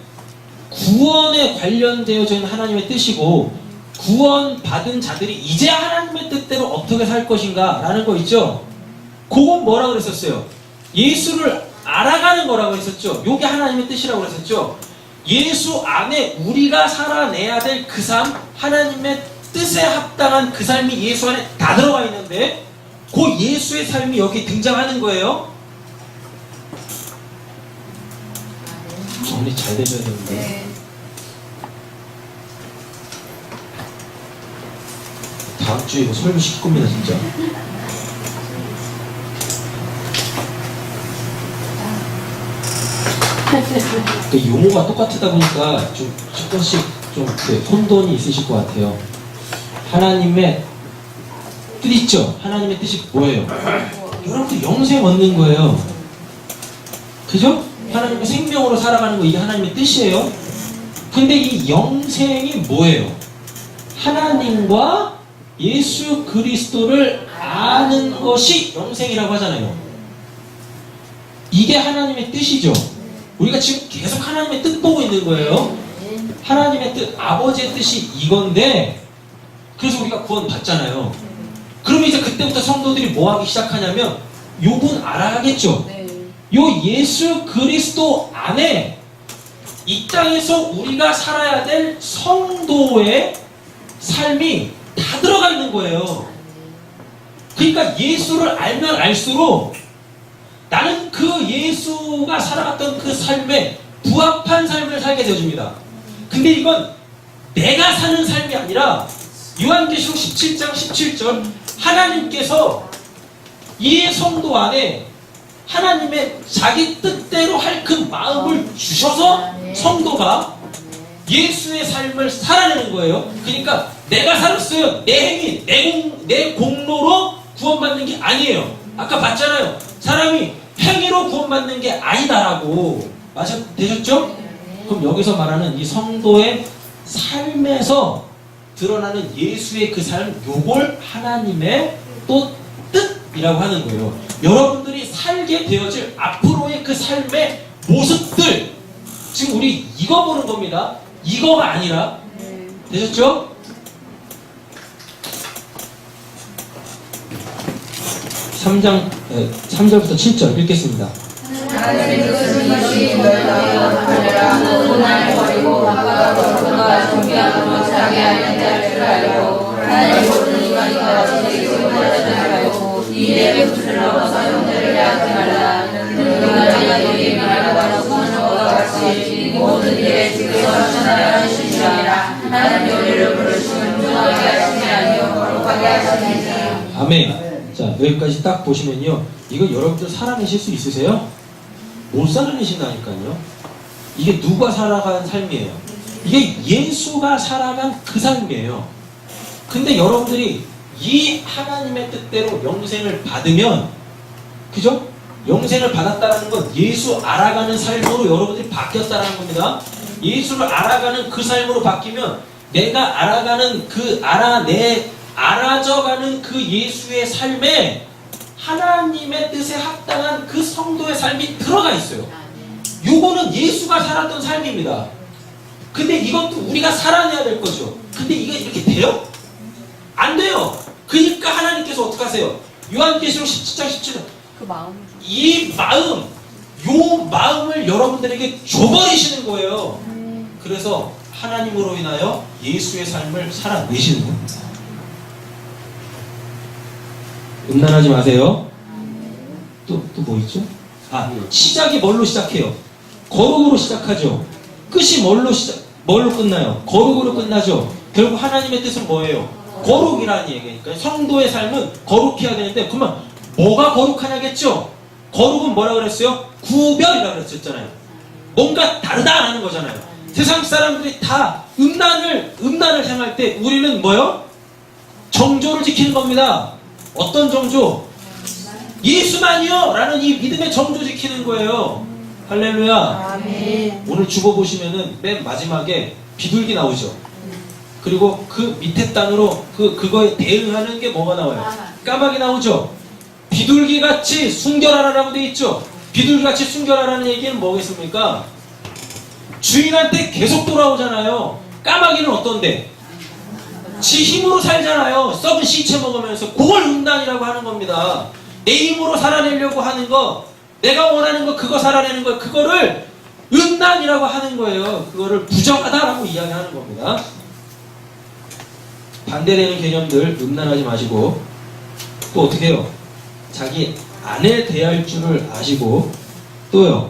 구원에 관련되어져 있는 하나님의 뜻이고, 구원받은 자들이 이제 하나님의 뜻대로 어떻게 살 것인가 라는 거 있죠. 그건 뭐라고 그랬었어요? 예수를 알아가는 거라고 했었죠. 요게 하나님의 뜻이라고 그랬었죠. 예수 안에 우리가 살아내야 될 그 삶, 하나님의 뜻에 합당한 그 삶이 예수 안에 다 들어가 있는데, 그 예수의 삶이 여기 등장하는 거예요. 정리 잘 되셔야 되는데. 다음 주에 이거 설교 시킬 겁니다, 진짜. 그 용어가 똑같다 보니까 좀 조금씩 좀 혼돈이 있으실 것 같아요. 하나님의 뜻 있죠? 하나님의 뜻이 뭐예요? 여러분들 영생 얻는 거예요. 그죠? 하나님의 생명으로 살아가는 거, 이게 하나님의 뜻이에요. 근데 이 영생이 뭐예요? 하나님과 예수 그리스도를 아는 것이 영생이라고 하잖아요. 이게 하나님의 뜻이죠. 우리가 지금 계속 하나님의 뜻 보고 있는 거예요. 하나님의 뜻, 아버지의 뜻이 이건데, 그래서 우리가 구원 받잖아요. 그러면 이제 그때부터 성도들이 뭐 하기 시작하냐면, 요분 알아야겠죠. 요 예수 그리스도 안에 이 땅에서 우리가 살아야 될 성도의 삶이 다 들어가 있는 거예요. 그러니까 예수를 알면 알수록 나는 그 예수가 살아갔던 그 삶에 부합한 삶을 살게 되어집니다. 근데 이건 내가 사는 삶이 아니라 요한계시록 17장 17절 하나님께서 이 성도 안에 하나님의 자기 뜻대로 할 그 마음을 주셔서 성도가 예수의 삶을 살아내는 거예요. 그러니까 내가 살았어요. 내 행위, 내 공로로 구원받는 게 아니에요. 아까 봤잖아요. 사람이 행위로 구원받는 게 아니다라고. 되셨죠? 그럼 여기서 말하는 이 성도의 삶에서 드러나는 예수의 그 삶, 요걸 하나님의 또 뜻이라고 하는 거예요. 여러분들이 살게 되어질 앞으로의 그 삶의 모습들, 지금 우리 이거 보는 겁니다. 이거가 아니라. 되셨죠? 삼 3절부터 7절 읽겠습니다. 하나님의 뜻은 이것이 너희가 하느라 고난을 버리고 그가 존귀함으로 자기 안에 자를 알고 하나님 모든 이방인과 지식을 받지 말고 이의 뜻을 넘어서 형제를 대하지 말라. 너희가 너희에게 말하고 수는 것과 같이 모든 일에 주께서 천하를 하시니라. 하나님 우리를 부르시면 부정하게 하시지 아니요 거룩하게 하시니라. 아멘. 자, 여기까지 딱 보시면요, 이거 여러분들 살아내실 수 있으세요? 못 살아내신다니까요. 이게 누가 살아간 삶이에요? 이게 예수가 살아간 그 삶이에요. 근데 여러분들이 이 하나님의 뜻대로 영생을 받으면, 그죠? 영생을 받았다는 건 예수 알아가는 삶으로 여러분들이 바뀌었다는 겁니다. 예수를 알아가는 그 삶으로 바뀌면 내가 알아가는 알아져가는 그 예수의 삶에 하나님의 뜻에 합당한 그 성도의 삶이 들어가 있어요. 요거는 예수가 살았던 삶입니다. 근데 이것도 우리가 살아내야 될 거죠. 근데 이게 이렇게 돼요? 안 돼요. 그러니까 하나님께서 어떻게 하세요? 요한계시록 17장 17절 이 마음, 요 마음을 여러분들에게 줘버리시는 거예요. 그래서 하나님으로 인하여 예수의 삶을 살아내시는 겁니다. 음란하지 마세요. 또 뭐 있죠? 시작이 뭘로 시작해요? 거룩으로 시작하죠. 끝이 뭘로 끝나요? 거룩으로 끝나죠. 결국 하나님의 뜻은 뭐예요? 거룩이라는 얘기니까 성도의 삶은 거룩해야 되는데, 그러면 뭐가 거룩하냐겠죠? 거룩은 뭐라 그랬어요? 구별이라고 그랬었잖아요. 뭔가 다르다라는 거잖아요. 세상 사람들이 다 음란을 행할 때 우리는 뭐요? 정조를 지키는 겁니다. 어떤 정조? 예수만이요! 라는 이 믿음의 정조 지키는 거예요. 할렐루야. 아멘. 오늘 주보 보시면은 맨 마지막에 비둘기 나오죠. 그리고 그 밑에 단으로 그거에 대응하는 게 뭐가 나와요? 까마귀 나오죠. 비둘기같이 순결하라라고 돼 있죠. 비둘기같이 순결하라는 얘기는 뭐겠습니까? 주인한테 계속 돌아오잖아요. 까마귀는 어떤데? 지 힘으로 살잖아요. 썩은 시체 먹으면서. 그걸 음란이라고 하는 겁니다. 내 힘으로 살아내려고 하는 거, 내가 원하는 거, 그거 살아내는 거, 그거를 음란이라고 하는 거예요. 그거를 부정하다라고 이야기하는 겁니다. 반대되는 개념들 음란하지 마시고, 또 어떻게 해요? 자기 아내 대할 줄을 아시고, 또요,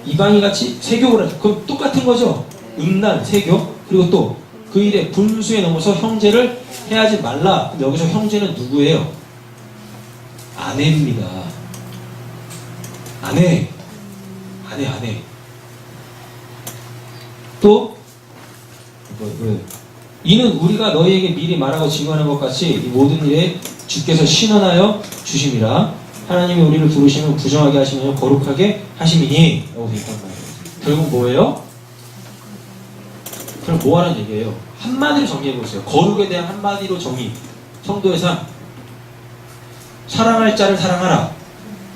이방인같이 세교를 하죠. 그럼 똑같은 거죠. 음란, 세교. 그리고 또 그 일에 분수에 넘어서 형제를 해하지 말라. 그럼 여기서 형제는 누구예요? 아내입니다. 아내. 또 이는 우리가 너희에게 미리 말하고 증언한 것 같이 이 모든 일에 주께서 신원하여 주심이라. 하나님이 우리를 부르시면 부정하게 하시며 거룩하게 하심이니 라고 되어 있단 말이에요. 결국 뭐예요? 그럼 뭐 하는 얘기예요? 한마디로 정리해보세요. 거룩에 대한 한마디로 정의. 성도의 삶. 사랑할 자를 사랑하라.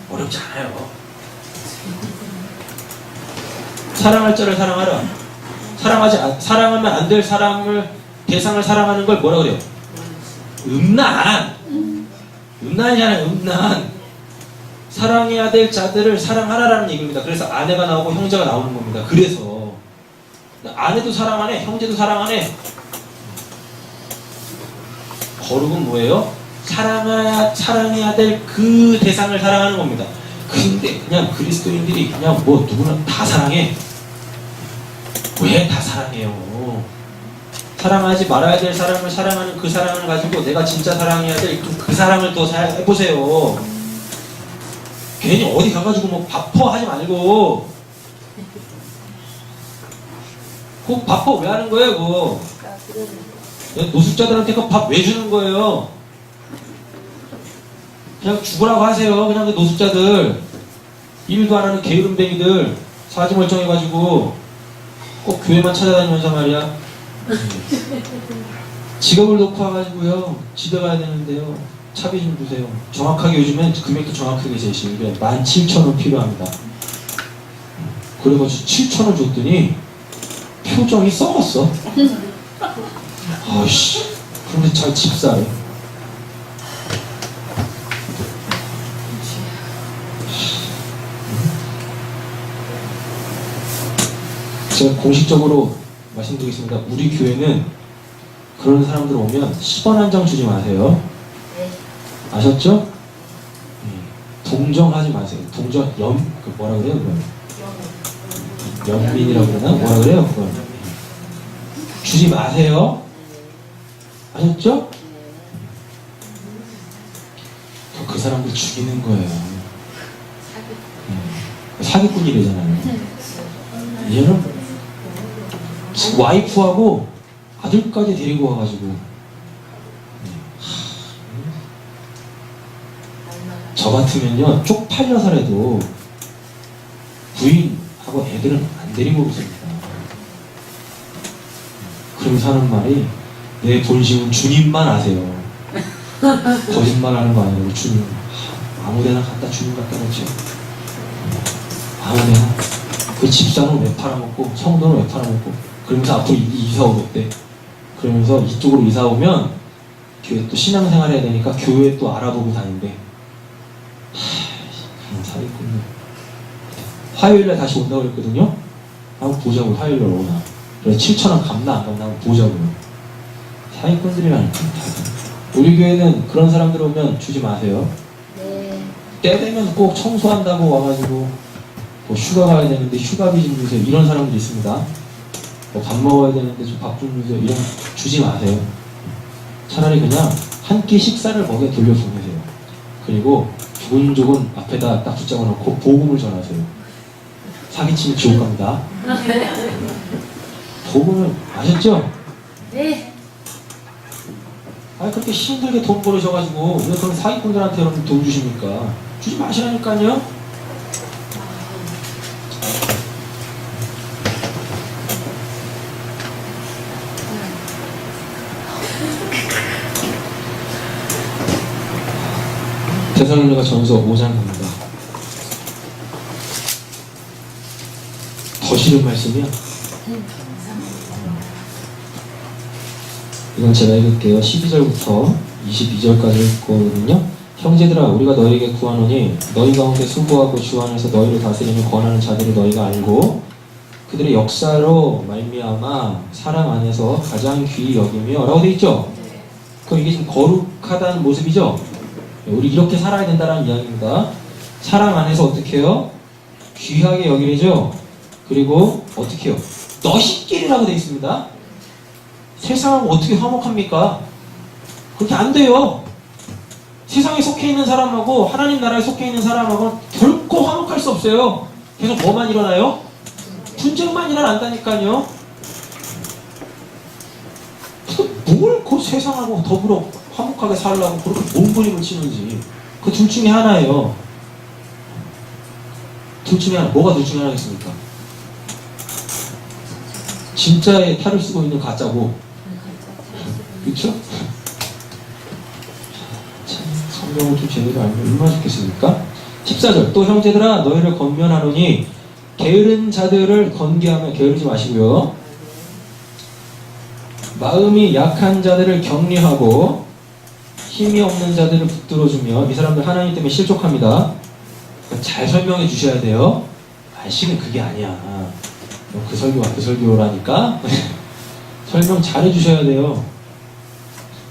어렵지 않아요. 사랑할 자를 사랑하라. 사랑하면 안 될 대상을 사랑하는 걸 뭐라 그래요? 음란이잖아요. 음란. 사랑해야 될 자들을 사랑하라라는 얘기입니다. 그래서 아내가 나오고 형제가 나오는 겁니다. 그래서 아내도 사랑하네, 형제도 사랑하네. 거룩은 뭐예요? 사랑해야 될 그 대상을 사랑하는 겁니다. 근데 그냥 그리스도인들이 그냥 뭐 누구나 다 사랑해. 왜 다 사랑해요? 사랑하지 말아야 될 사람을 사랑하는 그 사랑을 가지고 내가 진짜 사랑해야 될 그 사랑을 또 해보세요. 괜히 어디 가가지고 뭐 바퍼 하지 말고. 그 바퍼 왜 하는 거예요, 그거? 노숙자들한테 그 밥 왜 주는 거예요? 그냥 죽으라고 하세요. 그냥 그 노숙자들. 일도 안 하는 게으름뱅이들. 사지 멀쩡해가지고 꼭 교회만 찾아다니면서 말이야. 직업을 놓고 와가지고요. 집에 가야 되는데요. 차비 좀 주세요. 정확하게 요즘엔 금액도 정확하게 제시해요. 17,000원 필요합니다. 그래가지고 7,000원 줬더니 표정이 썩었어. 아이씨, 근데 잘 집사해. 제가 공식적으로 말씀드리겠습니다. 우리 교회는 그런 사람들 오면 10원 한 장 주지 마세요. 아셨죠? 동정하지 마세요. 동정, 그 뭐라 그래요, 그건? 연민이라고 그러나? 뭐라 그래요, 그건? 주지 마세요. 아셨죠? 그 사람들 죽이는 거예요. 사기꾼이래잖아요. 얘는 와이프하고 아들까지 데리고 와가지고 저 같으면요 쪽팔려서라도 부인하고 애들은 안 데리고 오습니다. 그러면서 하는 말이 내 본심은 주님만 아세요. 거짓말하는 거 아니고 주님 아무데나 갖다 주님 갖다 놓죠. 아무데나 그 집사는 왜 팔아먹고 성도는 왜 팔아먹고 그러면서 앞으로 이사 오겠대. 그러면서 이쪽으로 이사 오면 교회 또 신앙생활 해야 되니까 교회 또 알아보고 다닌대. 사기꾼들. 화요일날 다시 온다고 그랬거든요. 한번 보자고. 화요일날 오나. 그래 7,000원 갚나 안 갚나 한번 보자고요. 사기꾼들이라니까. 우리 교회는 그런 사람들 오면 주지 마세요. 때 되면 꼭 청소한다고 와가지고 뭐 휴가 가야 되는데 휴가비 좀 주세요. 이런 사람들이 있습니다. 뭐 밥 먹어야 되는데 좀 밥 좀 주세요. 이런 주지 마세요. 차라리 그냥 한 끼 식사를 먹여 돌려보내세요. 그리고 조곤조곤 앞에다 딱 붙잡아 놓고 복음을 전하세요. 사기치면 지옥 갑니다. 복음을 아셨죠? 네. 아니 그렇게 힘들게 돈 벌으셔가지고 왜 그런 사기꾼들한테 돈 주십니까? 주지 마시라니까요. 데살로니가 전서 5장 갑니다. 더 싫은 말씀이야? 이건 제가 읽을게요. 12절부터 22절까지 읽거든요. 형제들아 우리가 너희에게 구하노니 너희 가운데 수고하고 주 안에서 너희를 다스리며 권하는 자들을 너희가 알고 그들의 역사로 말미암아 사랑 안에서 가장 귀히 여기며 라고 되어 있죠? 그럼 이게 지금 거룩하다는 모습이죠? 우리 이렇게 살아야 된다는 이야기입니다. 사랑 안에서 어떻게 해요? 귀하게 여기래죠? 그리고 어떻게 해요? 너희끼리라고 되어 있습니다. 세상하고 어떻게 화목합니까? 그렇게 안 돼요. 세상에 속해 있는 사람하고 하나님 나라에 속해 있는 사람하고 결코 화목할 수 없어요. 계속 뭐만 일어나요? 분쟁만 일어난다니까요. 뭘 그 세상하고 더불어 화목하게 살려고 그렇게 몸부림을 치는지. 그 둘 중에 하나예요. 둘 중에 하나. 뭐가 둘 중에 하나겠습니까? 진짜의 탈을 쓰고 있는 가짜고. 그렇죠? 참 성경을 좀 제대로 알면 얼마나 좋겠습니까? 14절 또 형제들아 너희를 권면하노니 게으른 자들을 건기하며 게으르지 마시고요. 마음이 약한 자들을 격려하고 힘이 없는 자들을 붙들어주며 이 사람들 하나님 때문에 실족합니다. 잘 설명해 주셔야 돼요. 아시는 그게 아니야. 그 설교가 그 설교라니까 설명 잘 해주셔야 돼요.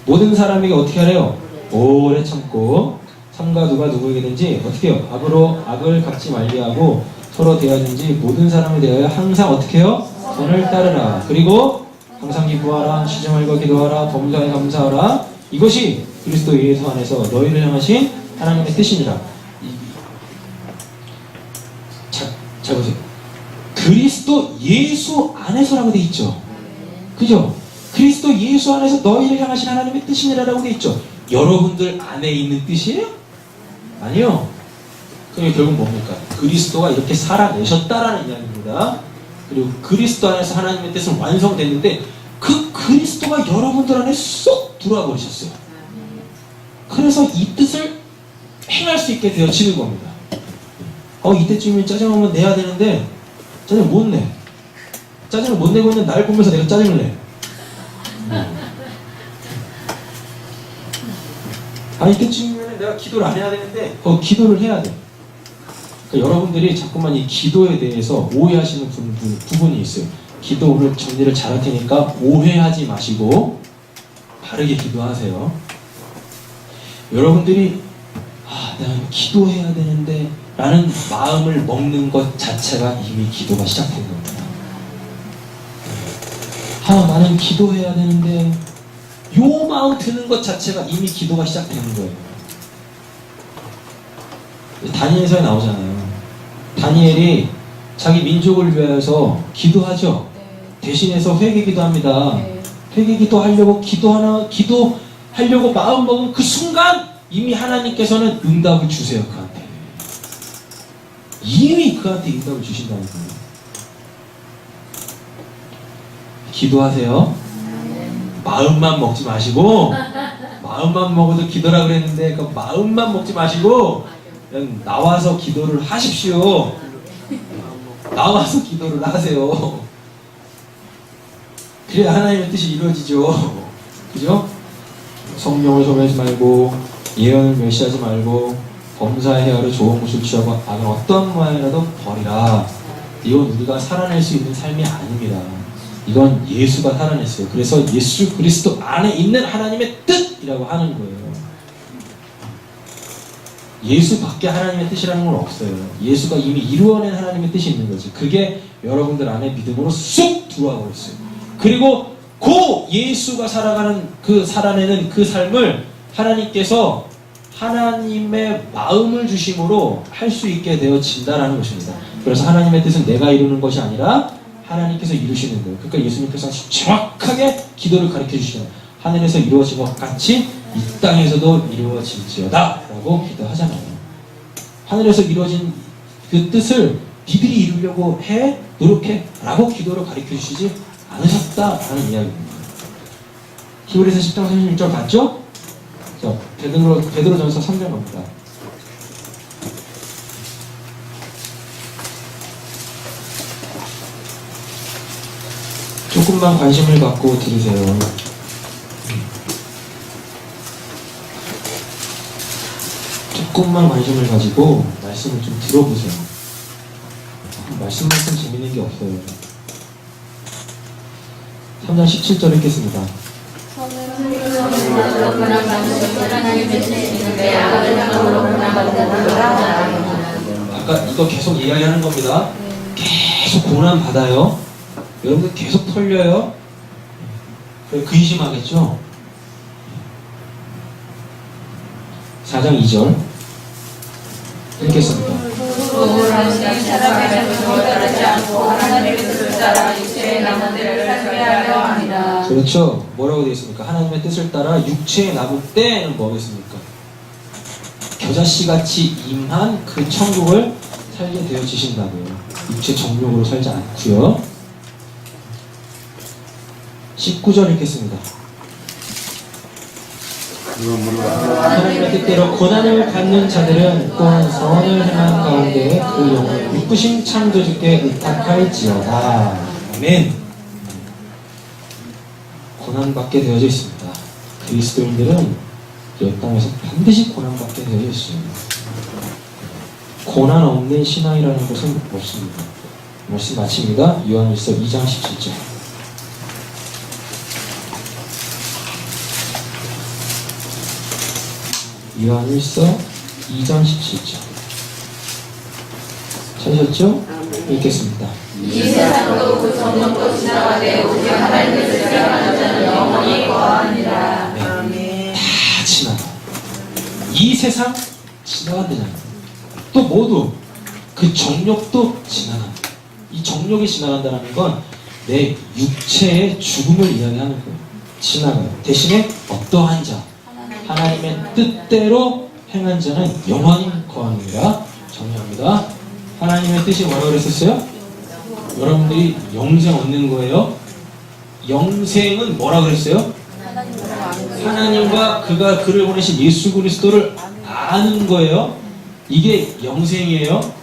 모든 사람에게 어떻게 하래요? 오래 참고 삼가 누가 누구에게든지 어떻게 해요? 악을 갚지 말게 하고 서로 대하든지 모든 사람에 대하여 항상 어떻게 해요? 선을 따르라. 그리고 항상 기부하라, 쉬지 말고 기도하라, 범사에 감사하라. 이것이 그리스도 예수 안에서 너희를 향하신 하나님의 뜻이니라. 자 보세요. 그리스도 예수 안에서라고 돼 있죠. 그죠? 그리스도 예수 안에서 너희를 향하신 하나님의 뜻이니라라고 돼 있죠. 여러분들 안에 있는 뜻이에요? 아니요. 그럼 결국 뭡니까? 그리스도가 이렇게 살아내셨다라는 이야기입니다. 그리고 그리스도 안에서 하나님의 뜻은 완성됐는데 그 그리스도가 여러분들 안에 쏙 들어와 버리셨어요. 그래서 이 뜻을 행할 수 있게 되어지는 겁니다. 이때쯤이면 짜증하면 내야 되는데 짜증을 못 내. 짜증을 못 내고 있는 날 보면서 내가 짜증을 내. 이때쯤이면 내가 기도를 안 해야 되는데 기도를 해야 돼. 그러니까 여러분들이 자꾸만 이 기도에 대해서 오해하시는 부분이 있어요. 기도 오늘 정리를 잘할 테니까 오해하지 마시고 바르게 기도하세요. 여러분들이 내가 기도해야 되는데 라는 마음을 먹는 것 자체가 이미 기도가 시작된 겁니다. 나는 기도해야 되는데 요 마음 드는 것 자체가 이미 기도가 시작되는 거예요. 다니엘서에 나오잖아요. 다니엘이 자기 민족을 위해서 기도하죠. 대신해서 회개기도 합니다. 회개기도 하려고 기도하려고 마음 먹은 그 순간 이미 하나님께서는 응답을 주세요. 그한테 이미 그한테 응답을 주신다는 거예요. 기도하세요. 마음만 먹지 마시고 마음만 먹어도 기도라 그랬는데 그 마음만 먹지 마시고 그냥 나와서 기도를 하십시오. 나와서 기도를 하세요. 그래야 하나님의 뜻이 이루어지죠. 그죠? 성령을 소멸하지 말고 예언을 멸시하지 말고 범사의 헤아려 좋은 것을 취하고 악은 어떤 모양이라도 버리라. 이건 우리가 살아낼 수 있는 삶이 아닙니다. 이건 예수가 살아냈어요. 그래서 예수 그리스도 안에 있는 하나님의 뜻이라고 하는 거예요. 예수 밖에 하나님의 뜻이라는 건 없어요. 예수가 이미 이루어낸 하나님의 뜻이 있는 거지. 그게 여러분들 안에 믿음으로 쑥 들어와 버렸어요. 그리고 그 예수가 살아내는 그 삶을 하나님께서 하나님의 마음을 주심으로 할 수 있게 되어진다라는 것입니다. 그래서 하나님의 뜻은 내가 이루는 것이 아니라 하나님께서 이루시는 거예요. 그러니까 예수님께서 정확하게 기도를 가르쳐 주시잖아요. 하늘에서 이루어진 것 같이 이 땅에서도 이루어질지어다 라고 기도하잖아요. 하늘에서 이루어진 그 뜻을 니들이 이루려고 노력해 라고 기도를 가르쳐 주시지 않으셨다라는 이야기입니다. 히브리서 10장 36절 봤죠? 자, 베드로전서 3장 갑니다. 조금만 관심을 갖고 들으세요. 조금만 관심을 가지고 말씀을 좀 들어보세요. 말씀만큼 재밌는 게 없어요. 3장 17절 읽겠습니다. 아까 이거 계속 이야기하는 겁니다. 계속 고난 받아요. 여러분들 계속 털려요. 근심하겠죠? 4장 2절 읽겠습니다. 그렇죠. 뭐라고 되어 있습니까? 하나님의 뜻을 따라 육체의 남은 때에는 뭐겠습니까? 겨자씨같이 임한 그 천국을 살게 되어지신다고요. 육체 정욕으로 살지 않고요. 19절 읽겠습니다. 하나님의 뜻대로 고난을 받는 자들은 또한 선을 행한 가운데 그 영을 기쁘신 창조주께 의탁할지어다. 아멘. 고난받게 되어져 있습니다. 그리스도인들은 이 땅에서 반드시 고난받게 되어져 있습니다. 고난 없는 신앙이라는 것은 없습니다. 말씀 마칩니다. 요한일서 2장 17절. 요한일서 2장 17절. 찾으셨죠? 읽겠습니다. 이 세상도 그 정욕도 지나가되 오직 하나님의 뜻을 행하는 자는 영원히 거하니라. 네. 다 지나가. 이 세상 지나간다잖아요. 또 모두 그 정욕도 지나간다. 이 정욕이 지나간다는 건 내 육체의 죽음을 이야기하는 거예요. 지나가요. 대신에 어떠한 자, 하나님의 뜻대로 행한 자는 영원히 거하느니라. 정리합니다. 하나님의 뜻이 뭐라고 그랬었어요? 여러분들이 영생 얻는 거예요. 영생은 뭐라 그랬어요? 하나님과 그를 보내신 예수 그리스도를 아는 거예요. 이게 영생이에요.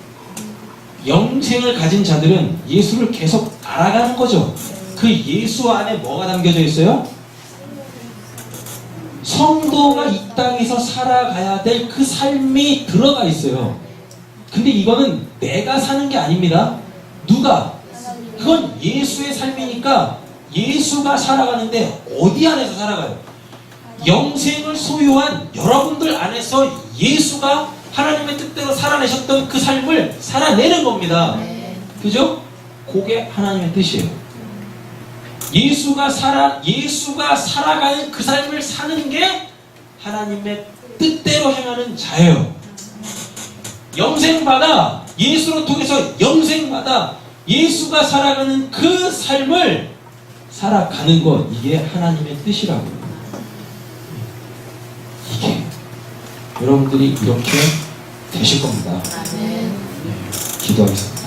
영생을 가진 자들은 예수를 계속 알아가는 거죠. 그 예수 안에 뭐가 담겨져 있어요? 성도가 이 땅에서 살아가야 될 그 삶이 들어가 있어요. 근데 이거는 내가 사는 게 아닙니다. 누가? 그건 예수의 삶이니까 예수가 살아가는데 어디 안에서 살아가요? 영생을 소유한 여러분들 안에서 예수가 하나님의 뜻대로 살아내셨던 그 삶을 살아내는 겁니다. 그죠? 그게 하나님의 뜻이에요. 예수가 살아가는 그 삶을 사는 게 하나님의 뜻대로 행하는 자예요. 영생받아, 예수로 통해서 영생받아 예수가 살아가는 그 삶을 살아가는 것, 이게 하나님의 뜻이라고요. 이게 여러분들이 이렇게 되실 겁니다. 기도하겠습니다.